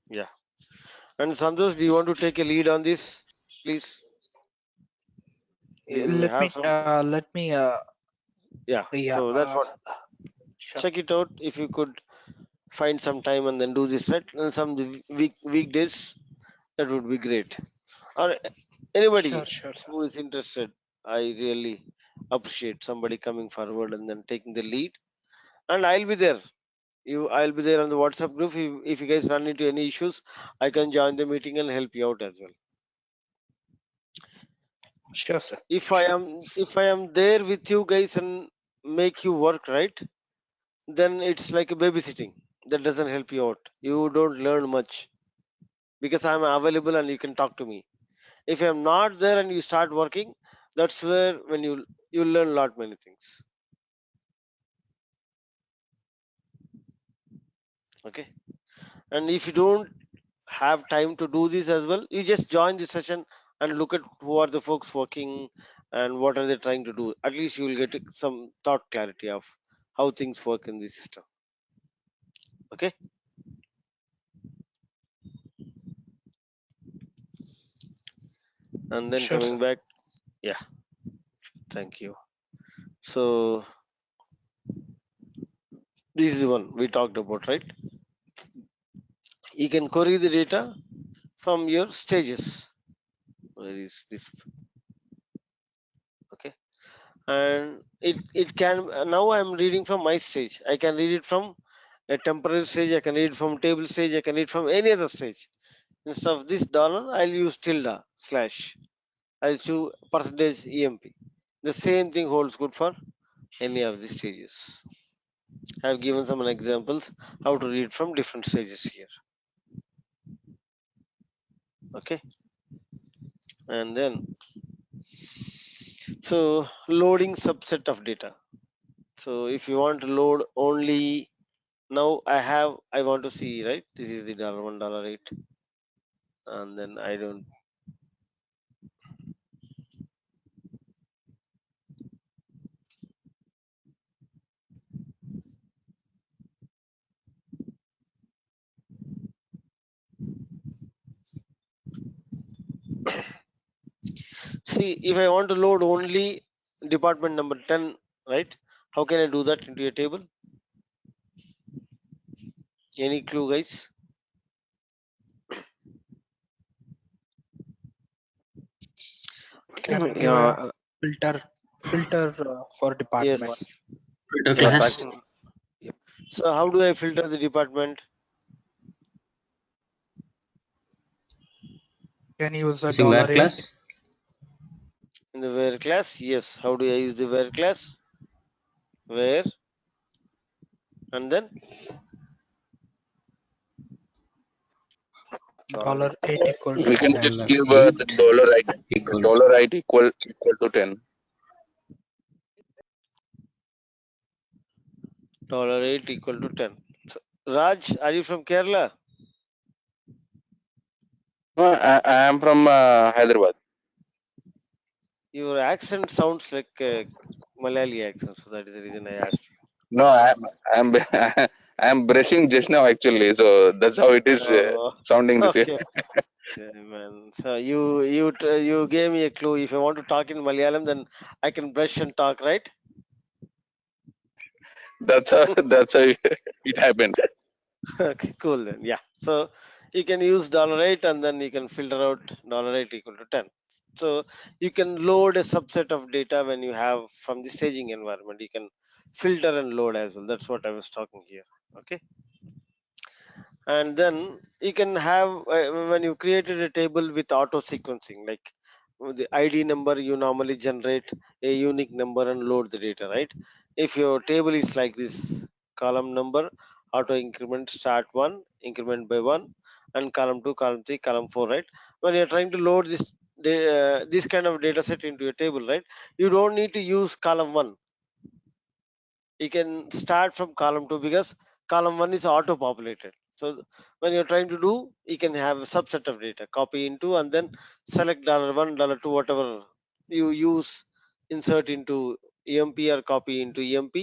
Yeah. And Santosh, do you want to take a lead on this, please? Do you have something? Let me, Yeah. yeah, So that's what. sure. Check it out if you could find some time and then do this, right? And some weekdays, That would be great. Or anybody Sure, sir. who is interested, I really appreciate somebody coming forward and then taking the lead. And I'll be there. I'll be there on the WhatsApp group. If you guys run into any issues, I can join the meeting and help you out as well. Sure, sir. If I am there with you guys and make you work right, then it's like a babysitting. That doesn't help you out. You don't learn much because I'm available and you can talk to me. If I'm not there and you start working, that's where when you learn a lot many things. Okay. And if you don't have time to do this as well, you just join the session and look at who are the folks working and what are they trying to do. At least you will get some thought clarity of how things work in the system. Okay. And then Sure, sir. coming back, yeah, thank you. So this is the one we talked about, right? You can query the data from your stages. Where is this? Okay. And it can now I'm reading from my stage. I can read it from a temporary stage, I can read from table stage, I can read from any other stage. Instead of this dollar, I'll use tilde slash. I'll choose percentage EMP. The same thing holds good for any of the stages. I've given some examples how to read from different stages here. Okay. And then so loading subset of data. So if you want to load only now I want to see, right? This is the $1 $8, and then I don't see if I want to load only department number 10, right? How can I do that into a table? Any clue, guys? Can give Yeah, a filter for department. Yes. Filter yeah, Yes. class that, Yep. So how do I filter the department? Can use a using where $8. class? In the where class? Yes. How do I use the where class? Where and then Dollar $8 equal to We can just $10. give the $8 dollar right, equal dollar right equal to 10. $8 equal to 10. So, Raj, are you from Kerala? No, I am from Hyderabad. Your accent sounds like a Malayali accent, so that is the reason I asked No, I'm I'm brushing just now actually, so that's how it you. is Oh, sounding the same. okay. Yeah, man. So you gave me a clue. If I want to talk in Malayalam, then I can brush and talk, right? That's how it happens. Okay, cool then. Yeah. So you can use $8 and then you can filter out $8 equal to 10. So you can load a subset of data when you have from the staging environment. You can filter and load as well. That's what I was talking here. Okay. And then you can have when you created a table with auto sequencing, like with the id number, you normally generate a unique number and load the data, right? If your table is like this, column number, auto increment, start one, increment by one, and column two, column three, column four, right? When you're trying to load this kind of data set into your table, right, you don't need to use column one. You can start from column 2 because column 1 is auto populated. So when you're trying to do, you can have a subset of data, copy into, and then select $1, $2, whatever you use, insert into emp or copy into emp,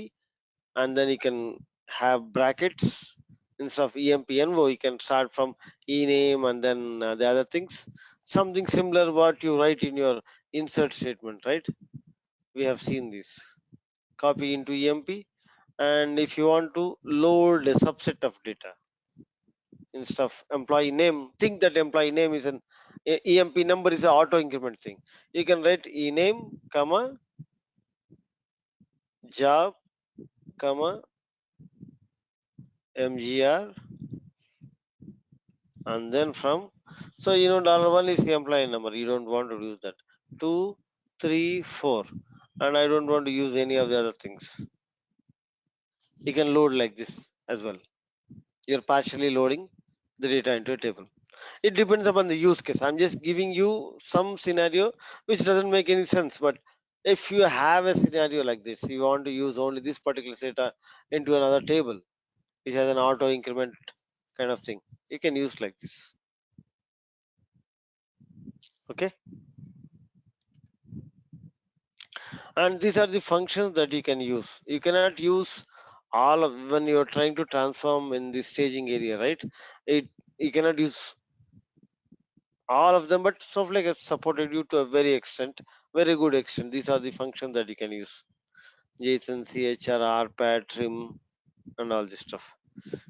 and then you can have brackets. Instead of emp envo, you can start from ename and then the other things, something similar what you write in your insert statement, right? We have seen this, copy into emp. And if you want to load a subset of data, instead of employee name, think that employee name is an EMP number is an auto increment thing. You can write e name, comma, job, comma, MGR, and then from. So $1 is the employee number. You don't want to use that. 2, 3, 4, and I don't want to use any of the other things. You can load like this as well. You're partially loading the data into a table. It depends upon the use case. I'm just giving you some scenario which doesn't make any sense, but if you have a scenario like this, you want to use only this particular data into another table which has an auto increment kind of thing, you can use like this. Okay, and these are the functions that you can use. You cannot use all of when you're trying to transform in the staging area, right? You cannot use all of them, but Snowflake has supported you to a very good extent. These are the functions that you can use: JSON, CHR, RPAD, trim, and all this stuff.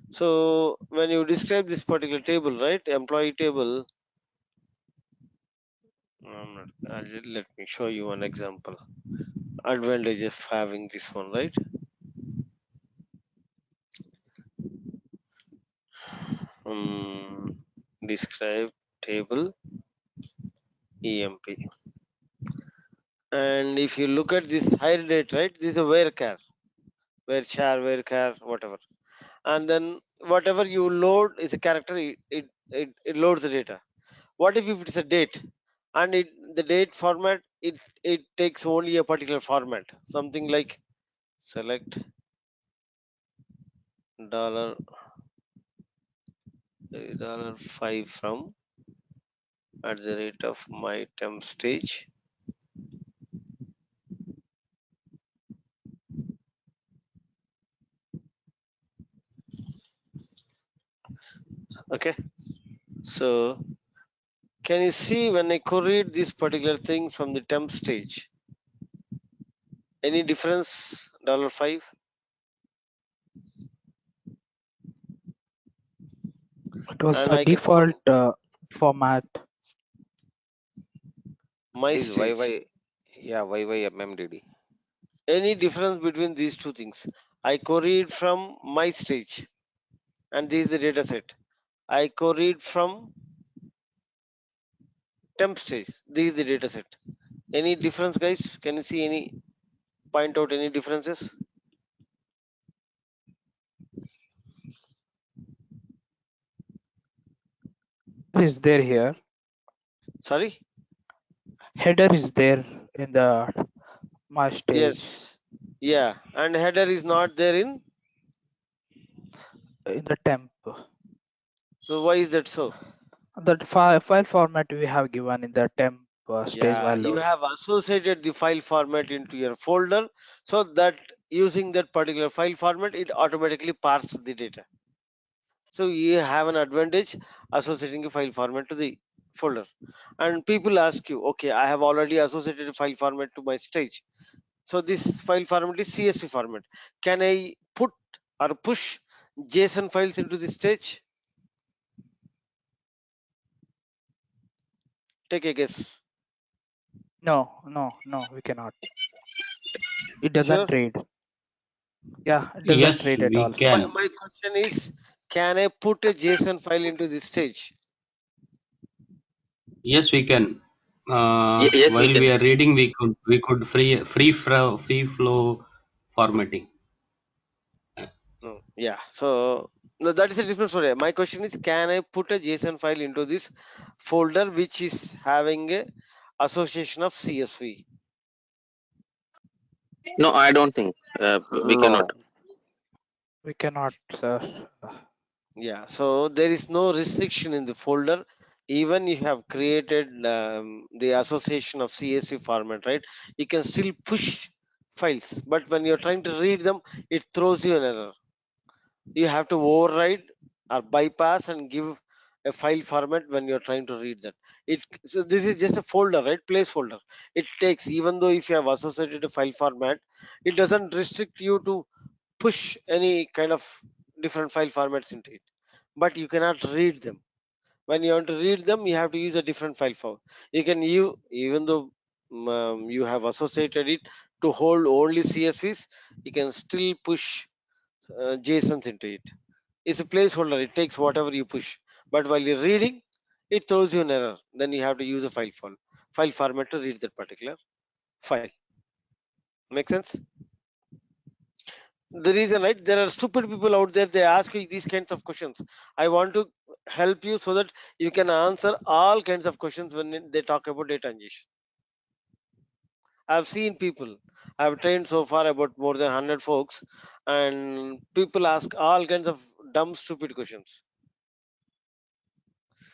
So when you describe this particular table, right, employee table, let me show you one example. Advantage of having this one, right? Describe table EMP. And if you look at this hire date, right, this is a where char, where char, whatever. And then whatever you load is a character, it loads the data. What if it's a date and the date format, it takes only a particular format, something like select $5 from @ of my temp stage. Okay, so can you see when I queried this particular thing from the temp stage, any difference? $5. It was And a I can come default format. my Is stage. YYMMDD. Any difference between these two things? I queried from my stage, and this is the data set. I queried from temp stage. This is the data set. Any difference, guys? Can you see any? Point out any differences? Is there here? Sorry. Header is there in the my stage Yes. Yeah. And header is not there in. in the temp. So why is that so? That file format we have given in the temp stage Yeah, while you loading. have associated the file format into your folder, so that using that particular file format, it automatically parses the data. So you have an advantage associating a file format to the folder. And people ask you, okay, I have already associated a file format to my stage. So this file format is CSV format. Can I put or push JSON files into the stage? Take a guess. No, we cannot. It Sure. doesn't read. Yeah, it doesn't Yes, read at we all. can. My question is, can I put a JSON file into this stage? Yes, we can. Yes, we While can. we are reading, we could free flow formatting. No. Yeah. So no, that is a different story. My question is, can I put a JSON file into this folder which is having a association of CSV? No, I don't think we cannot. No. We cannot, sir. Yeah. So there is no restriction in the folder. Even you have created the association of CSV format, right? You can still push files, but when you're trying to read them, it throws you an error. You have to override or bypass and give a file format when you're trying to read that. So this is just a folder, right? Placeholder. It takes, even though if you have associated a file format, it doesn't restrict you to push any kind of different file formats into it. but you cannot read them. When you want to read them, you have to use a different file format. You can use, even though you have associated it to hold only CSVs, you can still push JSONs into it. It's a placeholder. It takes whatever you push. But while you're reading, it throws you an error. Then you have to use a file format to read that particular file. Make sense? The reason, right? There are stupid people out there. They ask you these kinds of questions. I want to help you so that you can answer all kinds of questions when they talk about data ingestion. I've seen people. I've trained so far about more than 100 folks, and people ask all kinds of dumb, stupid questions.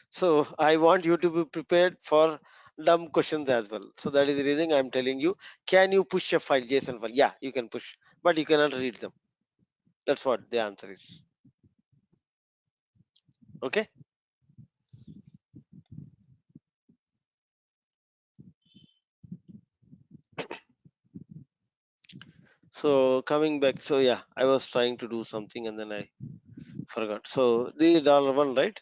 So I want you to be prepared for dumb questions as well. So that is the reason I'm telling you, can you push a file, JSON file? Yeah, you can push, but you cannot read them. That's what the answer is. Okay. So coming back, so yeah, I was trying to do something and then I forgot. So the $1, right?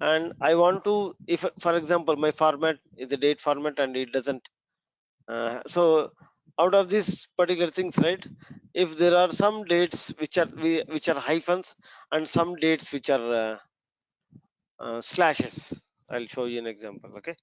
And I want to, if for example, my format is the date format and it doesn't, so out of these particular things, right? If there are some dates which are hyphens and some dates which are slashes, I'll show you an example. Okay.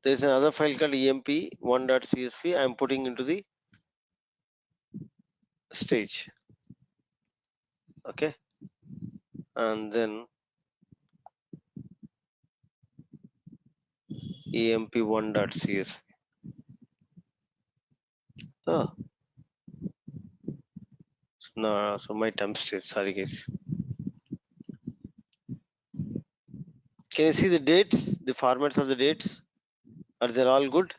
There's another file called emp1.csv. I'm putting into the stage. Okay. And then emp1.csv. Oh, no, so my temp stage. Sorry, guys. Can you see the dates, the formats of the dates? Are they all good?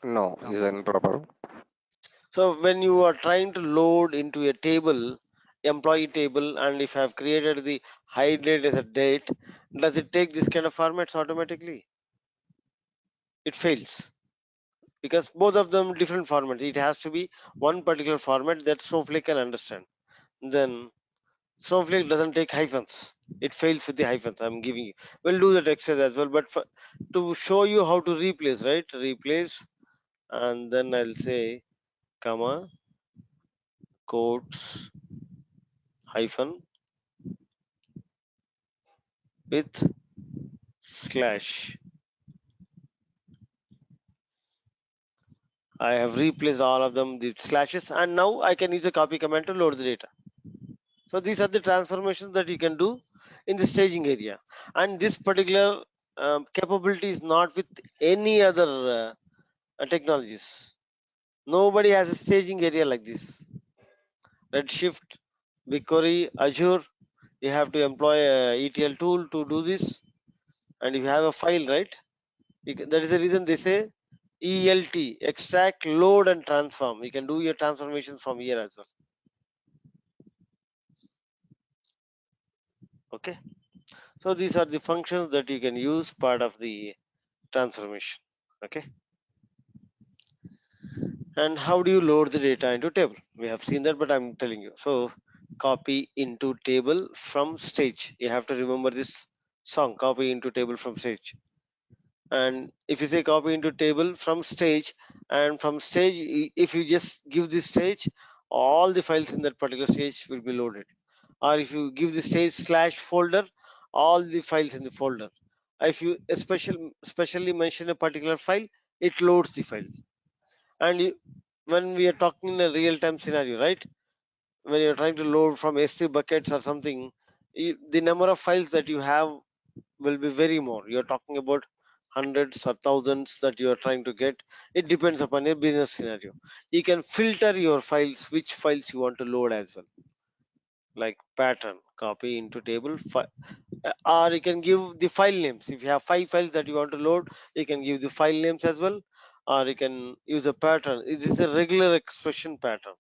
No, is improper. So when you are trying to load into a table, employee table, and if I have created the hide date as a date, does it take this kind of formats automatically? It fails because both of them different formats. It has to be one particular format that Snowflake can understand. Then Snowflake doesn't take hyphens. It fails with the hyphens. I'm giving you. We'll do that exercise as well. But to show you how to replace, right? Replace, and then I'll say comma quotes hyphen with slash. I have replaced all of them with slashes, and now I can use a copy command to load the data. So these are the transformations that you can do in the staging area, and this particular capability is not with any other technologies. Nobody has a staging area like this. Redshift, BigQuery, Azure, you have to employ a ETL tool to do this, and if you have a file, right? That is the reason they say ELT, extract, load, and transform. You can do your transformations from here as well. Okay. So these are the functions that you can use part of the transformation. Okay. And how do you load the data into table? We have seen that, but I'm telling you. So copy into table from stage. You have to remember this song, copy into table from stage. And if you say copy into table from stage, and from stage, if you just give this stage, all the files in that particular stage will be loaded. Or if you give the stage slash folder, all the files in the folder. If you especially mention a particular file, it loads the file. And when we are talking in a real-time scenario, right? When you're trying to load from S3 buckets or something, the number of files that you have will be very more. You're talking about hundreds or thousands that you are trying to get. It depends upon your business scenario. You can filter your files, which files you want to load as well, like pattern, copy into table, or you can give the file names. If you have 5 files that you want to load, you can give the file names as well, or you can use a pattern. It is a regular expression pattern.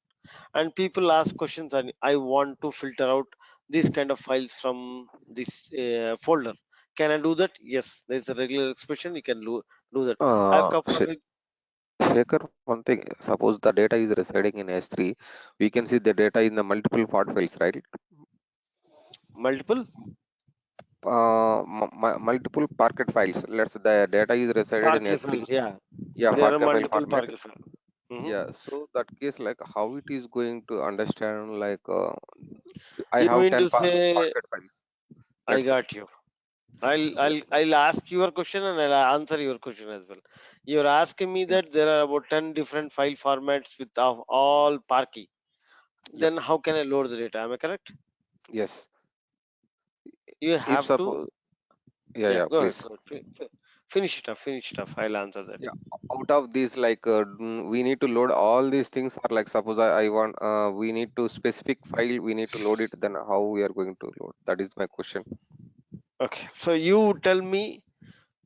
and people ask questions and I want to filter out these kind of files from this folder. Can I do that? Yes, there's a regular expression. You can do that. I have couple of Shaker, one thing, suppose the data is residing in S3, we can see the data in the multiple part files, right? multiple Multiple Parquet files. Let's the data is resided in Parquet S3. files. Yeah, Yeah, there are Parquet file multiple format. Parquet files. Yeah, so that case, like how it is going to understand, like I You have mean 10 to say, Parquet files. I Let's say. got you. I'll I'll Yes. I'll ask your question and I'll answer your question as well. You're asking me Yep. that there are about 10 different file formats with of all Parky. Yep. Then how can I load the data? Am I correct? Yes. You If have to. suppose, yeah, Yeah, yeah, go ahead. please. Finish it up. Finish it up. I'll answer that. Yeah, out of these, like we need to load all these things. Or like suppose I want, we need to specific file, we need to load it. Then how we are going to load? That is my question. Okay. So you tell me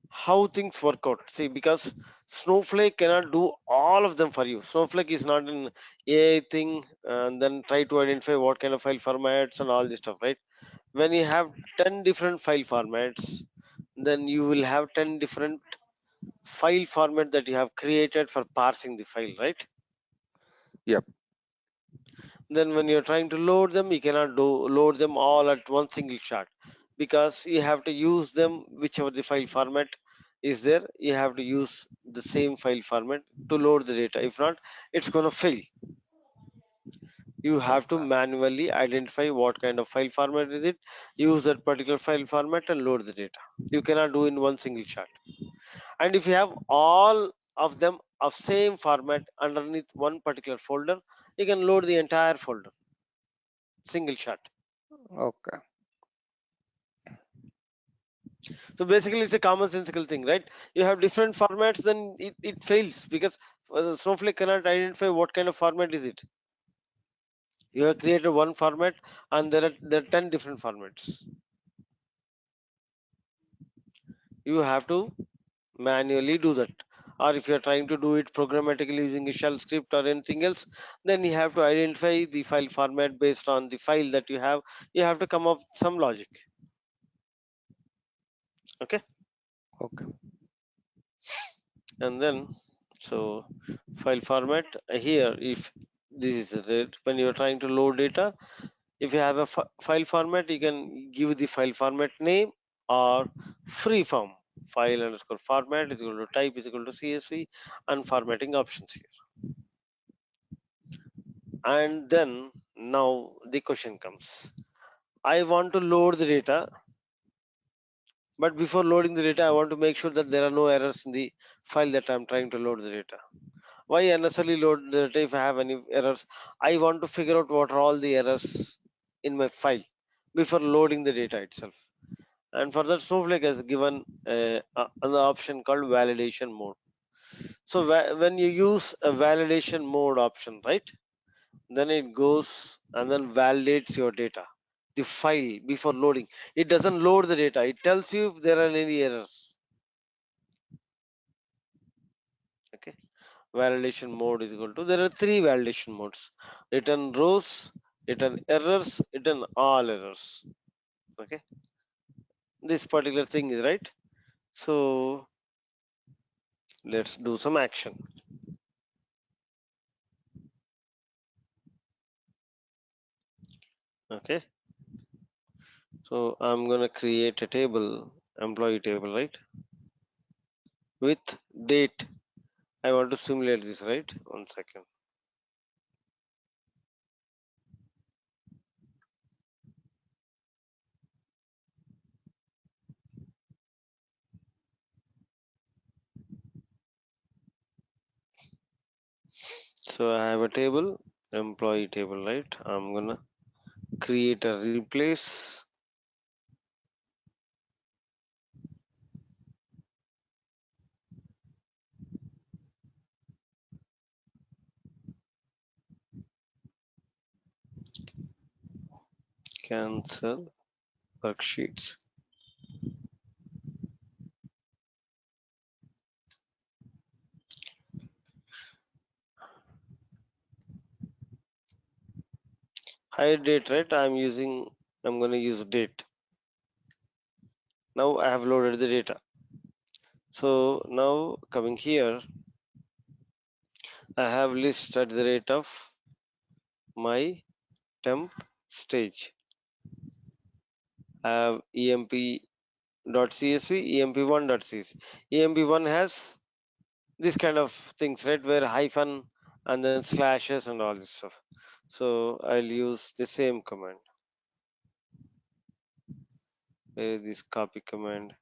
how things work out. See, because Snowflake cannot do all of them for you. Snowflake is not an AI thing, and then try to identify what kind of file formats and all this stuff, right? When you have 10 different file formats, then you will have 10 different file format that you have created for parsing the file, right? Yep. Then when you're trying to load them, you cannot load them all at one single shot, because you have to use them whichever the file format is there. You have to use the same file format to load the data. If not, it's going to fail. You have to Okay. manually identify what kind of file format is it, use that particular file format and load the data. You cannot do in one single shot. And if you have all of them of same format underneath one particular folder, you can load the entire folder single shot. Okay. So basically it's a commonsensical thing, right? You have different formats, then it fails, because Snowflake cannot identify what kind of format is it. You have created one format and there are 10 different formats. You have to manually do that. Or if you're trying to do it programmatically using a shell script or anything else, then you have to identify the file format based on the file that you have. You have to come up with some logic. Okay. Okay. And then, so file format here, if this is it, when you're trying to load data, if you have a file format, you can give the file format name or free form. File underscore format is equal to type is equal to CSV, and formatting options here. And then now the question comes. I want to load the data, but before loading the data, I want to make sure that there are no errors in the file that I'm trying to load the data. Why unnecessarily load the data if I have any errors? I want to figure out what are all the errors in my file before loading the data itself. And for that, Snowflake has given an option called validation mode. So when you use a validation mode option, right, then it goes and then validates your data, the file, before loading. It doesn't load the data, it tells you if there are any errors. Okay. Validation mode is equal to, there are three validation modes: return rows, return errors, return all errors. Okay, this particular thing is right. So let's do some action. Okay, so I'm gonna create a table, employee table, right, with date. I want to simulate this, right? 1 second. So I have a table, employee table, right? I'm gonna create a replace, cancel worksheets. hide date, right? I'm going to use date. Now I have loaded the data. So now coming here, I have list at the rate of my temp stage. I have emp.csv, emp1.csv. emp1 has this kind of things, right? Where hyphen and then slashes and all this stuff. So I'll use the same command. Where is this copy command?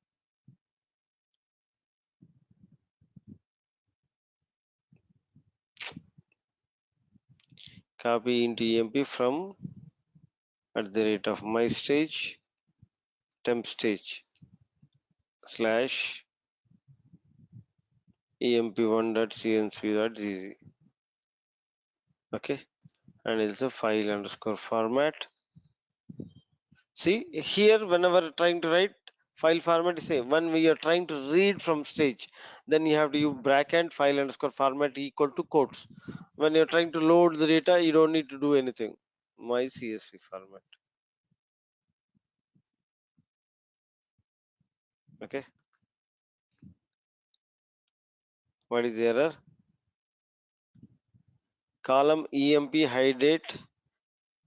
Copy into emp from at the rate of my stage temp stage slash emp1.cnc.gz. Okay, and it's a file underscore format. See here, whenever trying to write file format is same. When we are trying to read from stage, then you have to use bracket file underscore format equal to quotes. When you're trying to load the data, you don't need to do anything. My CSV format. Okay. What is the error? Column emp hide date.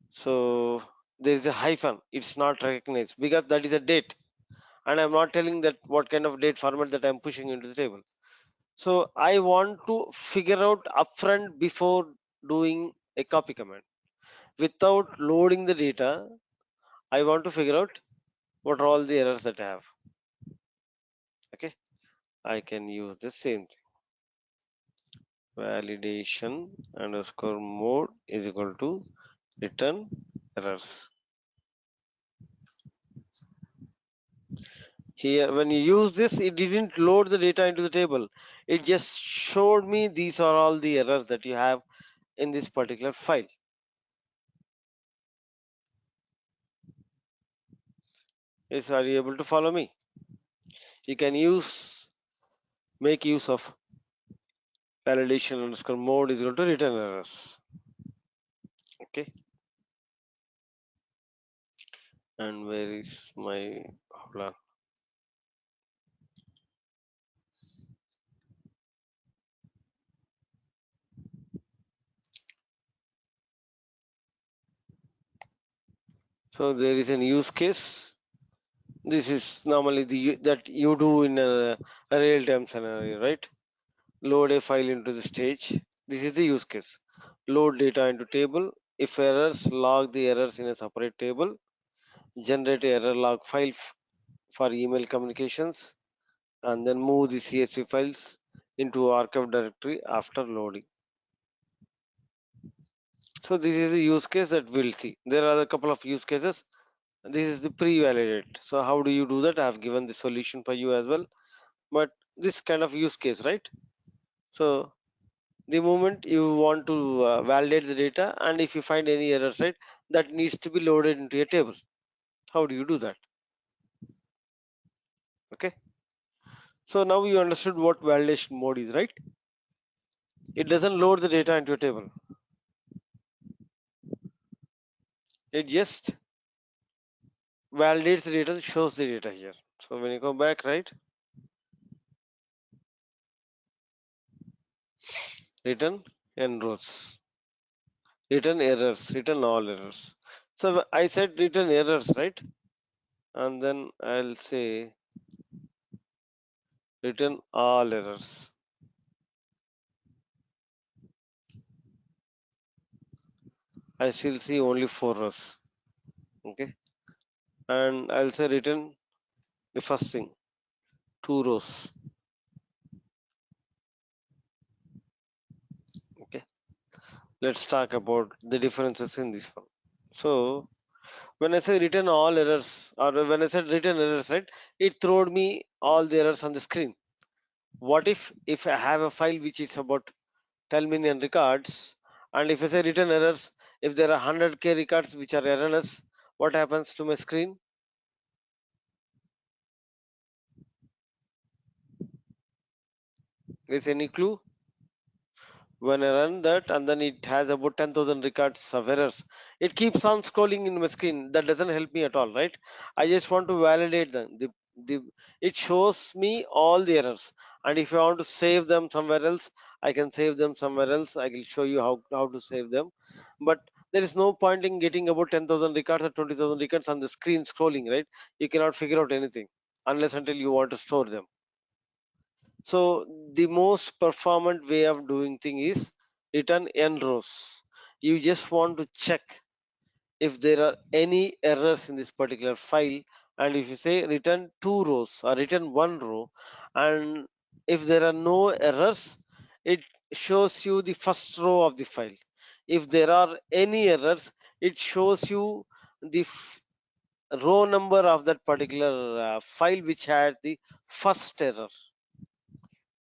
So there is a hyphen. It's not recognized because that is a date, and I'm not telling that what kind of date format that I'm pushing into the table. So I want to figure out upfront before doing a copy command. Without loading the data, I want to figure out what are all the errors that I have. Okay, I can use the same thing. Validation underscore mode is equal to return errors. Here, when you use this, it didn't load the data into the table. It just showed me these are all the errors that you have in this particular file. Yes, are you able to follow me? You can make use of validation underscore mode is equal to return errors. Okay. And where is my, hold on. So there is an use case. This is normally that you do in a real-time scenario, right? Load a file into the stage. This is the use case. Load data into table. If errors, log the errors in a separate table. Generate a error log file for email communications, and then move the CSV files into archive directory after loading. So this is the use case that we'll see. There are a couple of use cases. This is the pre-validate. So how do you do that? I have given the solution for you as well. But this kind of use case, right? So the moment you want to validate the data, and if you find any errors, right, that needs to be loaded into a table. How do you do that? Okay. So now you understood what validation mode is, right? It doesn't load the data into a table. It just validates the data, shows the data here. So when you go back, right, return n rows, return errors, return all errors. So I said return errors, right? And then I'll say return all errors. I still see only 4 rows. Okay. And I'll say return the first thing, 2 rows. Okay. Let's talk about the differences in this one. So when I say return all errors, or when I said return errors, right, it throwed me all the errors on the screen. What if I have a file which is about 10 million records, and if I say return errors, if there are 100k records which are errorless, what happens to my screen? Is any clue? When I run that, and then it has about 10,000 records of errors. It keeps on scrolling in my screen. That doesn't help me at all, right? I just want to validate them. It shows me all the errors. And if I want to save them somewhere else, I can save them somewhere else. I will show you how to save them. But there is no point in getting about 10,000 records or 20,000 records on the screen scrolling, right? You cannot figure out anything unless until you want to store them. So the most performant way of doing thing is return n rows. You just want to check if there are any errors in this particular file, and if you say return two rows or return one row, and if there are no errors, it shows you the first row of the file. If there are any errors, it shows you the row number of that particular file which had the first error.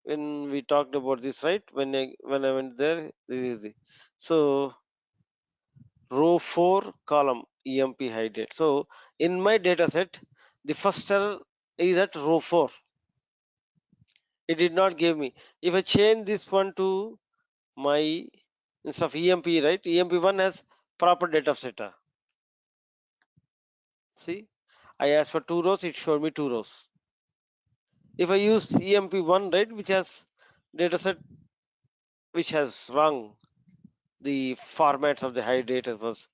When we talked about this, right? When I went there, so row 4 column emp hide date. So in my data set, the first error is at row 4. It did not give me. If I change this one to my instead of emp, right? emp1 has proper data set. See, I asked for 2 rows, it showed me 2 rows. If I use emp1, right, which has data set which has wrong the formats of the hide data was,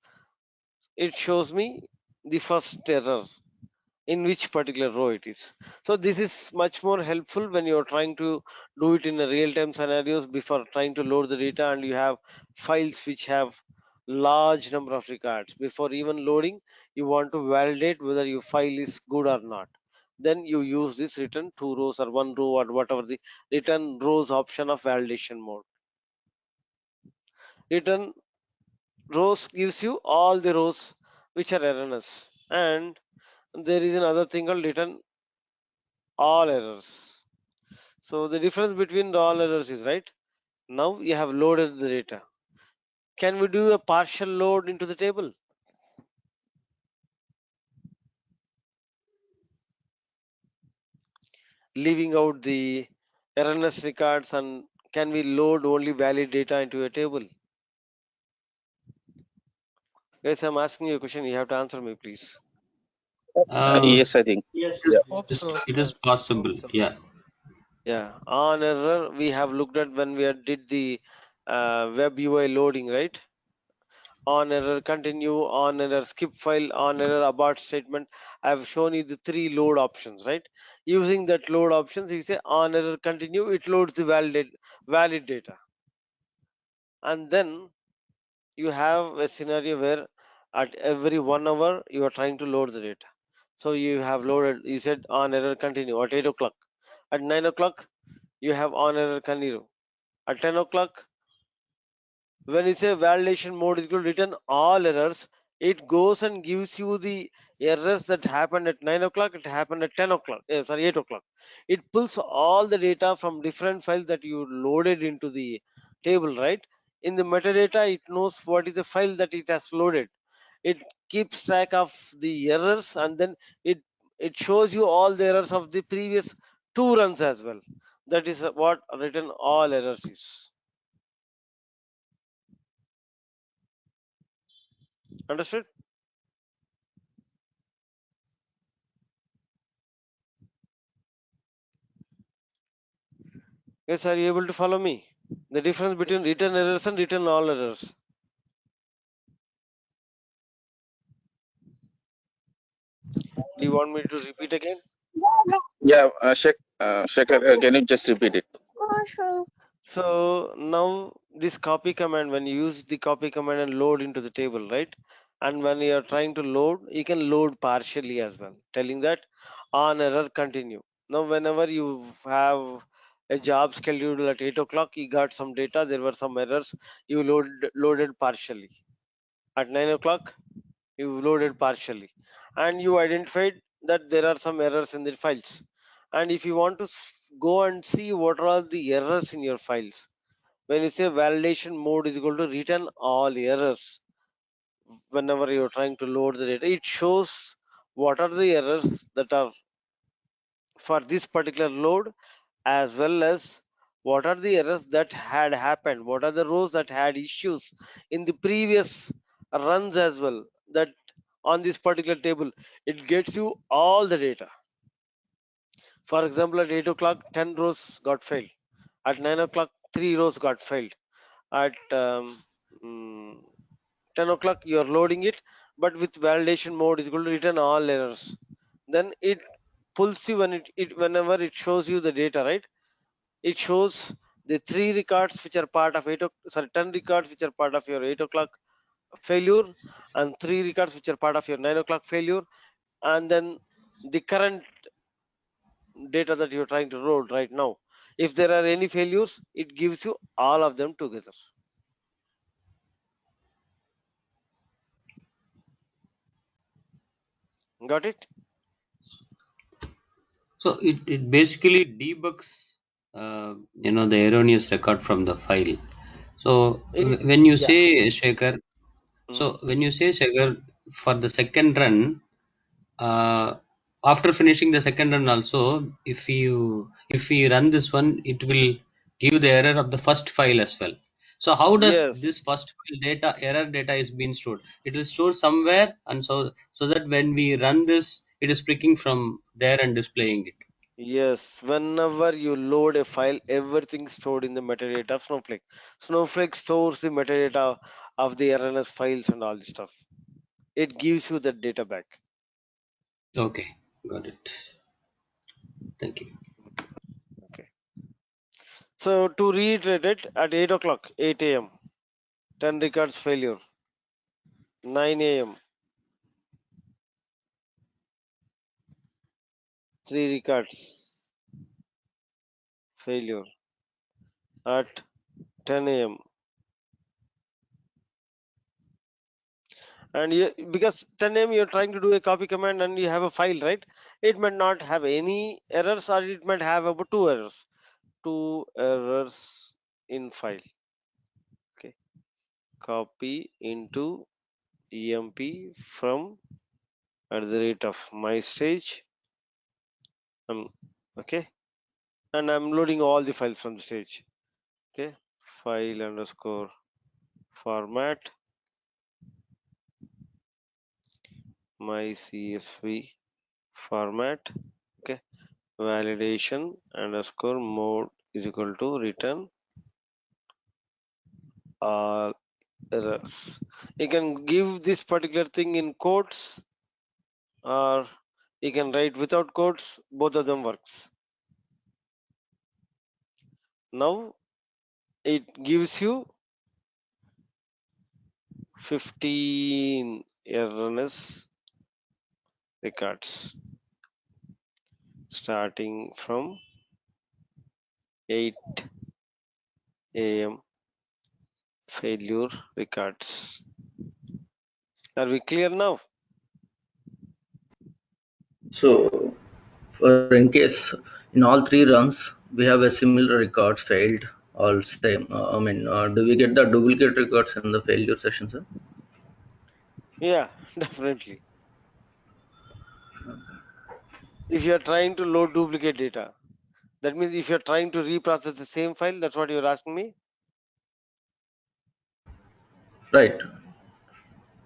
it shows me the first error in which particular row it is. So this is much more helpful when you're trying to do it in a real-time scenarios before trying to load the data, and you have files which have large number of records. Before even loading, you want to validate whether your file is good or not. Then you use this return two rows or one row or whatever the return rows option of validation mode. Return rows gives you all the rows which are erroneous, and there is another thing called return all errors. So the difference between the all errors is, right, now you have loaded the data. Can we do a partial load into the table, leaving out the erroneous records, and can we load only valid data into a table? Guys, I'm asking you a question, you have to answer me, please. Uh, Yes, I think. Yes. Yeah. Hope just so, it sir. is possible. Hope so. Yeah. Yeah, on error we have looked at when we did the web UI loading, right? On error continue, on error skip file, on error abort statement. I have shown you the 3 load options, right? Using that load options, you say on error continue, it loads the valid data. And then you have a scenario where at every 1 hour you are trying to load the data. So you have loaded, you said on error continue at 8 o'clock. At 9 o'clock, you have on error continue. At 10 o'clock, when you say validation mode is equal to return all errors, it goes and gives you the errors that happened at 9 o'clock, it happened at 10 o'clock, sorry, 8 o'clock. It pulls all the data from different files that you loaded into the table, right? In the metadata, it knows what is the file that it has loaded. It keeps track of the errors, and then it it shows you all the errors of the previous 2 runs as well. That is what return all errors is. Understood? Yes, are you able to follow me? The difference between Yes. return errors and return all errors. Do you want me to repeat again? Yeah, Shekhar, can you just repeat it? So now this copy command, when you use the copy command and load into the table, right? And when you are trying to load, you can load partially as well, telling that on error continue. Now, whenever you have a job scheduled at 8 o'clock, you got some data, there were some errors, you loaded partially. At 9 o'clock, you loaded partially, and you identified that there are some errors in the files. And if you want to go and see what are the errors in your files, when you say validation mode is equal to return all errors, whenever you're trying to load the data, it shows what are the errors that are for this particular load, as well as What are the errors that had happened? What are the rows that had issues in the previous runs as well? That on this particular table, it gets you all the data. For example, at 8 o'clock, 10 rows got failed. At 9 o'clock, 3 rows got failed. At mm, 10 o'clock, you are loading it, but with validation mode is going to return all errors. Then it pulls you when whenever it shows you the data, right? It shows the 3 records which are part of 10 records which are part of your 8 o'clock failure, and 3 records which are part of your 9 o'clock failure, and then the current data that you're trying to load right now. If there are any failures, it gives you all of them together. Got it? So it basically debugs, the erroneous record from the file. So It, when you yeah. say Shekhar, Mhm. for the second run, uh, after finishing the second run also, if we run this one, it will give the error of the first file as well. So how does this Yes. first file error data is being stored? It will store somewhere, and so that when we run this, it is picking from there and displaying it. Yes, whenever you load a file, everything stored in the metadata of Snowflake. Snowflake stores the metadata of the RNS files and all this stuff. It gives you the data back. Okay, got it. Thank you. Okay. So to reiterate it, at 8 o'clock, 8 a.m., 10 records failure. 9 a.m., 3 records failure. At 10 a.m. And because 10 a.m. you're trying to do a copy command and you have a file, right? It might not have any errors, or it might have about 2 errors. 2 errors in file. Okay. Copy into emp from @ my stage. Okay. And I'm loading all the files from the stage. Okay. File underscore format my CSV format. Okay. Validation underscore mode is equal to return all errors. You can give this particular thing in quotes, or you can write without quotes. Both of them works. Now it gives you 15 erroneous records starting from 8 a.m. failure records. Are we clear now? So, for in case in all three runs we have a similar record failed, all same. Do we get the duplicate records in the failure session, sir? Yeah, definitely. If you are trying to load duplicate data, that means if you're trying to reprocess the same file, that's what you're asking me? Right.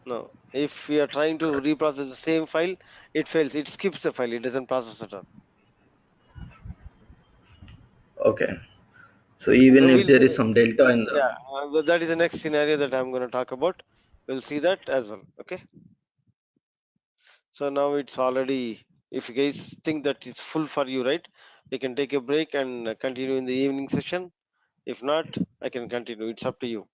No. If we are trying to reprocess the same file, it fails. It skips the file. It doesn't process it all. Okay. So even if We'll there is see. some delta in the Yeah, that is the next scenario that I'm going to talk about. We'll see that as well. Okay. So now it's already, if you guys think that it's full for you, right? You can take a break and continue in the evening session. If not, I can continue. It's up to you.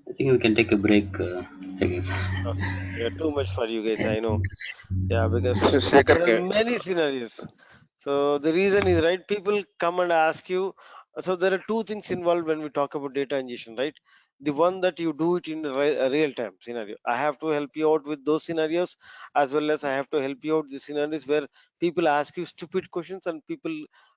I think we can take a break. I guess. Okay. Yeah, too much for you guys. I know. Yeah, because Shekhar, there are many scenarios. So the reason is, right, people come and ask you. So there are two things involved when we talk about data ingestion, right? The one that you do it in a real time scenario. I have to help you out with those scenarios, as well as I have to help you out the scenarios where people ask you stupid questions and people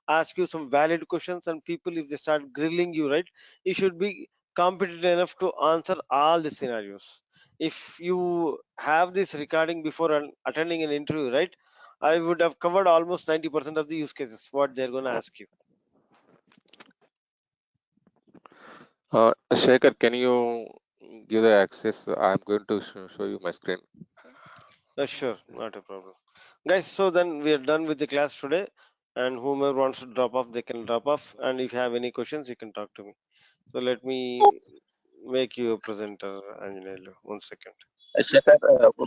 ask you some valid questions, and people, if they start grilling you, right, you should be competent enough to answer all the scenarios. If you have this recording before attending an interview, right, I would have covered almost 90% of the use cases, what they're going to ask you. Shekhar, can you give the access? I'm going to show you my screen. Sure, not a problem. Guys, so then we are done with the class today. And whomever wants to drop off, they can drop off. And if you have any questions, you can talk to me. So let me make you a presenter, Anjanelu. 1 second. Shekhar,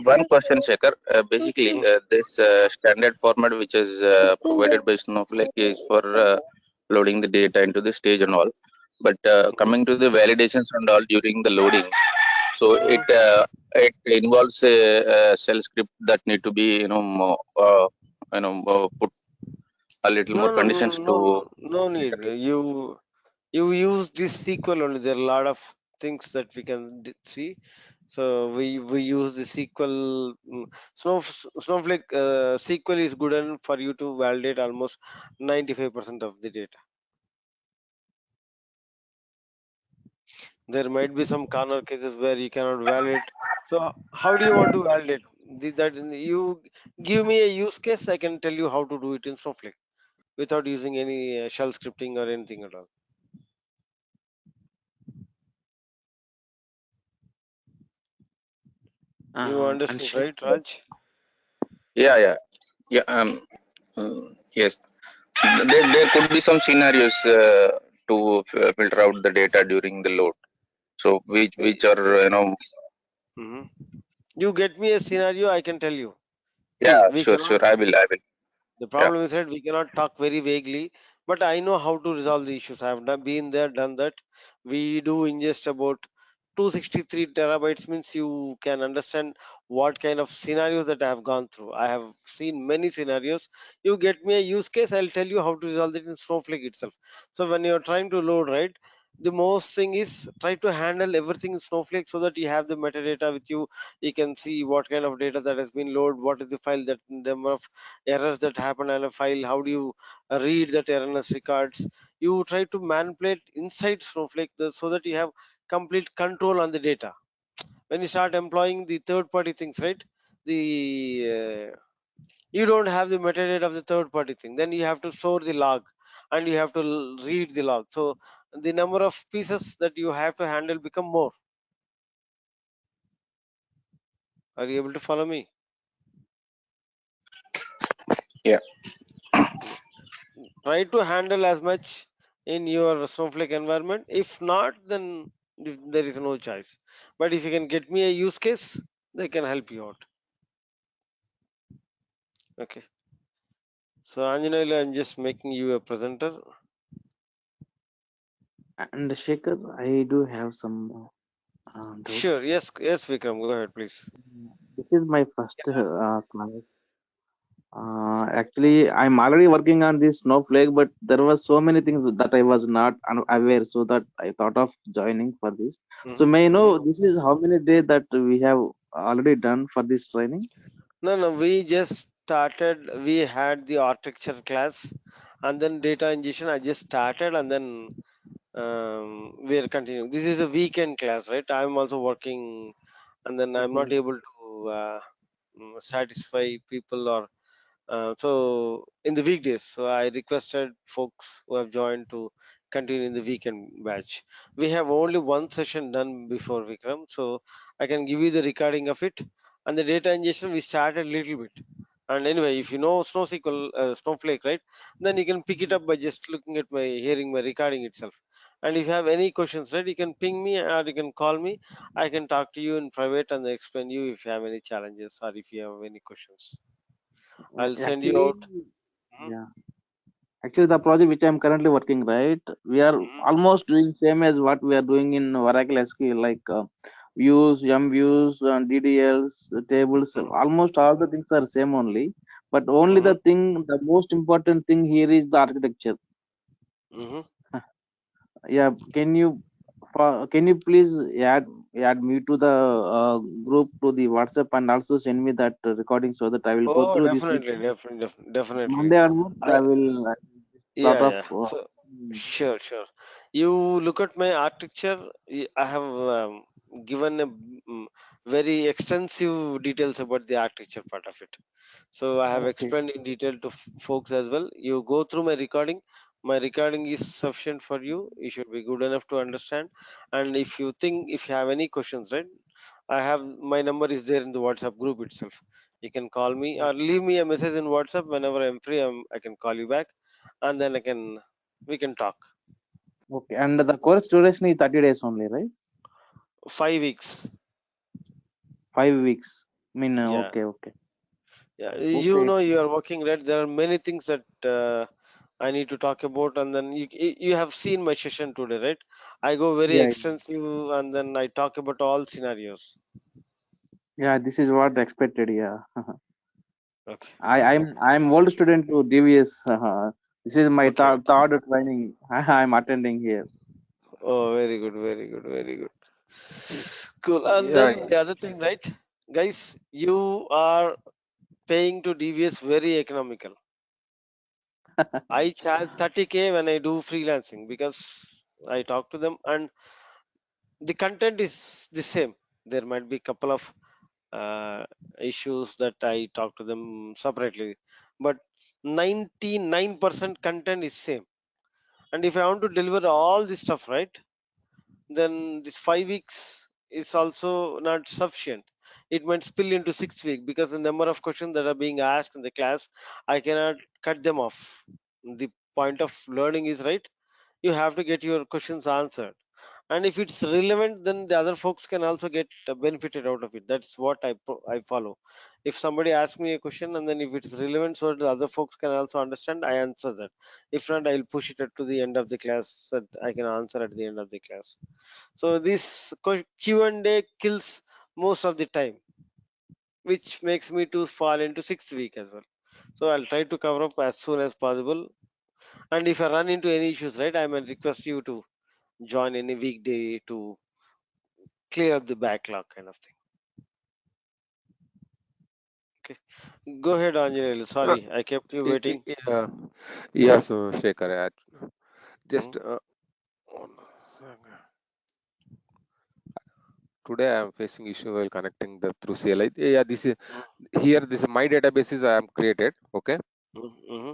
one question, Shekhar. Basically, this standard format which is provided by Snowflake is for loading the data into the stage and all. But coming to the validations and all during the loading, so it involves a shell script that need to be put a little No, more no, no, conditions no, to. no need. You use this SQL only. There are a lot of things that we can see. So we use the SQL. Snowflake SQL is good enough for you to validate almost 95% of the data. There might be some corner cases where you cannot validate. So how do you want to validate? That you give me a use case, I can tell you how to do it in Snowflake without using any shell scripting or anything at all. You And understood, right, Raj? Yeah. Yes. There could be some scenarios to filter out the data during the load. So which are You get me a scenario, I can tell you. See, yeah, we sure. cannot. I will. The Yeah. problem is that we cannot talk very vaguely, but I know how to resolve the issues. I have been there, done that. We do ingest about 263 terabytes, means you can understand what kind of scenarios that I have gone through. I have seen many scenarios. You get me a use case, I'll tell you how to resolve it in Snowflake itself. So when you're trying to load, right, the most thing is try to handle everything in Snowflake so that you have the metadata with you. You can see what kind of data that has been loaded, what is the file, that number of errors that happen in a file, how do you read that erroneous records. You try to manipulate inside Snowflake so that you have complete control on the data. When you start employing the third party things, right, the you don't have the metadata of the third party thing, then you have to store the log and you have to read the log. So the number of pieces that you have to handle become more. Are you able to follow me? Yeah. Try to handle as much in your Snowflake environment. If not, then there is no choice. But if you can get me a use case, they can help you out. Okay. So Anjaneyali, I'm just making you a presenter. Shekhar, I do have some doubt. Sure. Yes, Vikram. Go ahead, please. This is my first class. Actually, I'm already working on this Snowflake, but there were so many things that I was not aware, so that I thought of joining for this. So may I know this is how many days that we have already done for this training? No. We just started. We had the architecture class, and then data ingestion. I just started, and then we are continuing. This is a weekend class, right? I'm also working, and then I'm not Okay. able to satisfy people or so in the weekdays. So I requested folks who have joined to continue in the weekend batch. We have only one session done before, Vikram, so I can give you the recording of it. And the data ingestion we started a little bit. And anyway, if you know SnowSQL, Snowflake, right, then you can pick it up by just looking at hearing my recording itself. And if you have any questions, right, you can ping me or you can call me. I can talk to you in private and explain you if you have any challenges or if you have any questions. I'll send you Actually, out. yeah. Actually, the project which I'm currently working, right, we are almost doing same as what we are doing in Oracle SQL, like views, views, DDLs, tables. Almost all the things are same only. But only the most important thing here is the architecture. Yeah, can you please add me to the group, to the WhatsApp, and also send me that recording so that I will go Oh, through this definitely, weekend. definitely. Monday onwards, I I thought Yeah, of. yeah. So sure. You look at my architecture. I have given a very extensive details about the architecture part of it. So I have Okay. explained in detail to folks as well. You go through my recording. My recording is sufficient for you. You should be good enough to understand. And if you think, if you have any questions, right? I have my number is there in the WhatsApp group itself. You can call me or leave me a message in WhatsApp whenever I'm free. I can call you back, and then we can talk. Okay. And the course duration is 30 days only, right? 5 weeks. 5 weeks. I mean, Yeah, okay, okay. yeah. Okay. You are working, right? There are many things that I need to talk about, and then you have seen my session today, right? I go very Yeah, extensive, and then I talk about all scenarios. yeah, this is what expected. Yeah. Okay. I'm old student to DVS. This is my Okay. third training I'm attending here. Oh, very good, very good, very good. Cool. And Yeah, then the other thing, right, guys, you are paying to DVS very economical. I charge 30K when I do freelancing because I talk to them, and the content is the same. There might be couple of uh, issues that I talk to them separately, but 99% content is same. And if I want to deliver all this stuff, right, then this 5 weeks is also not sufficient. It might spill into 6 weeks because the number of questions that are being asked in the class, I cannot cut them off. The point of learning is, right, you have to get your questions answered, and if it's relevant, then the other folks can also get benefited out of it. That's what I follow. If somebody asks me a question, and then if it's relevant so the other folks can also understand, I answer that. If not, I'll push it to the end of the class so that I can answer at the end of the class. So this Q&A kills most of the time, which makes me to fall into 6th week as well. So I'll try to cover up as soon as possible. And if I run into any issues, right, I may request you to join any weekday to clear up the backlog kind of thing. Okay. Go ahead, Anjali. uh, Sorry, I kept you waiting. yeah, yes, Shekhar. Hmm? Just one second. Today I am facing issue while connecting the through CLI. Yeah, this is here. This is my databases I am created. Okay. Mm-hmm.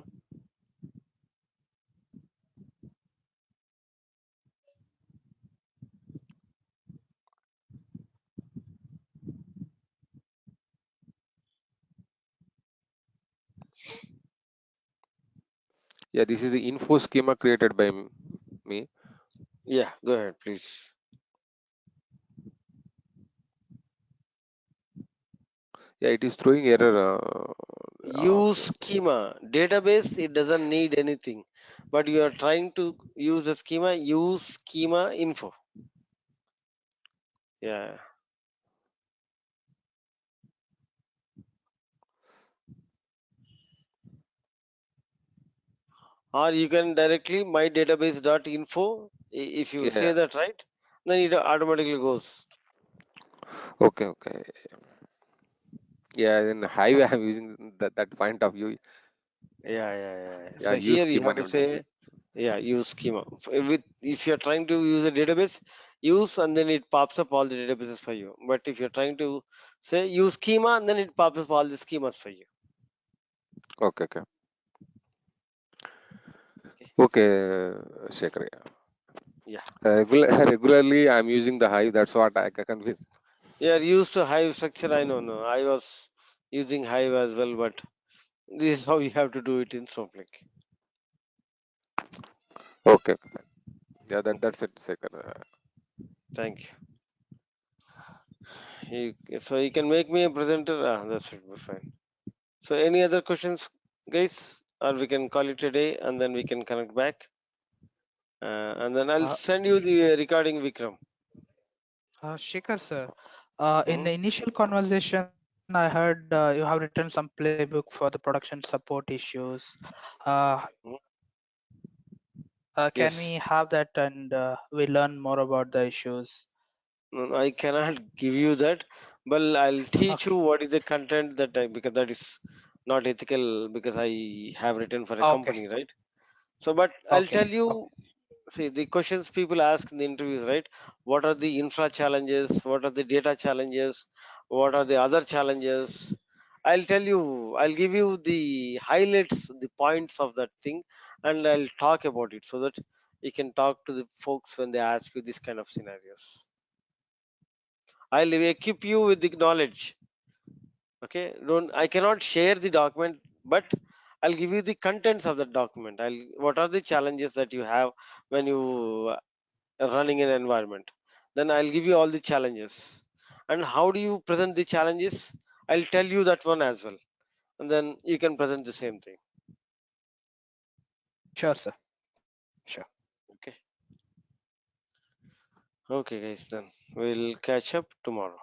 Yeah, this is the info schema created by me. Yeah, go ahead, please. Yeah, it is throwing error. Use schema. Database, it doesn't need anything. But you are trying to use a schema, use schema info. Yeah. Or you can directly my database.info. If you say Yeah. that right, then it automatically goes. Okay. Okay. Yeah. In highway, I'm using that point of view. Yeah. Yeah. So Use here you schema have to name. say, yeah, use schema. With if you're trying to use a database, use and then it pops up all the databases for you. But if you're trying to say use schema, and then it pops up all the schemas for you. Okay. Okay. Okay. Okay, Shekhar. Yeah. Regularly, I'm using the Hive. That's what I can convince. Yeah, used to Hive structure. I know. No, I was using Hive as well, but this is how you have to do it in Snowflake. Okay. Yeah, Okay. that's it, Shekhar. Thank you. So you can make me a presenter. That should be fine. So any other questions, guys? Or we can call it a day and then we can connect back. And then I'll Uh, send you the recording, Vikram. Shikhar sir, in Hmm? the initial conversation, I heard you have written some playbook for the production support issues. Uh, Hmm? can we Yes. have that and we learn more about the issues? No, I cannot give you that, but I'll teach you Okay. what is the content that because that is not ethical because I have written for a Okay. company, right? So, but I'll Okay. tell Okay. you see the questions people ask in the interviews, right? What are the infra challenges? What are the data challenges? What are the other challenges? I'll tell you, I'll give you the highlights, the points of that thing, and I'll talk about it so that you can talk to the folks when they ask you this kind of scenarios. I'll equip you with the knowledge. Okay, don't, I cannot share the document, but I'll give you the contents of the document. I'll, what are the challenges that you have when you running an environment, then I'll give you all the challenges. And how do you present the challenges? I'll tell you that one as well, and then you can present the same thing. Sure, sir. Sure. Okay. Okay, guys, then we'll catch up tomorrow.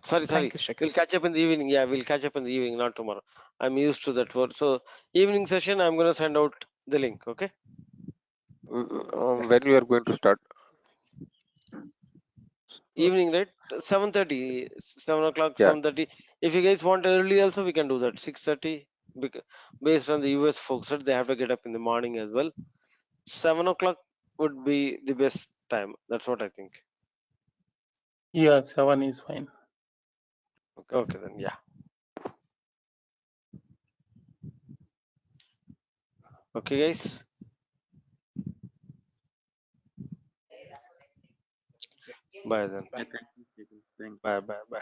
Sorry, Thank you, Shekhar, we'll sir. catch up in the evening. Yeah, we'll catch up in the evening, not tomorrow. I'm used to that word. So evening session, I'm going to send out the link. Okay. When we are going to start? Evening, right? 7:30, 7 o'clock, Yeah. 7:30. If you guys want early also, we can do that, 6:30, based on the US folks, right? They have to get up in the morning as well. 7 o'clock would be the best time. That's what I think. Yeah, 7 is fine. Okay, then, yeah. Okay, guys. Bye then. Yeah, thank you. Thank you. Bye.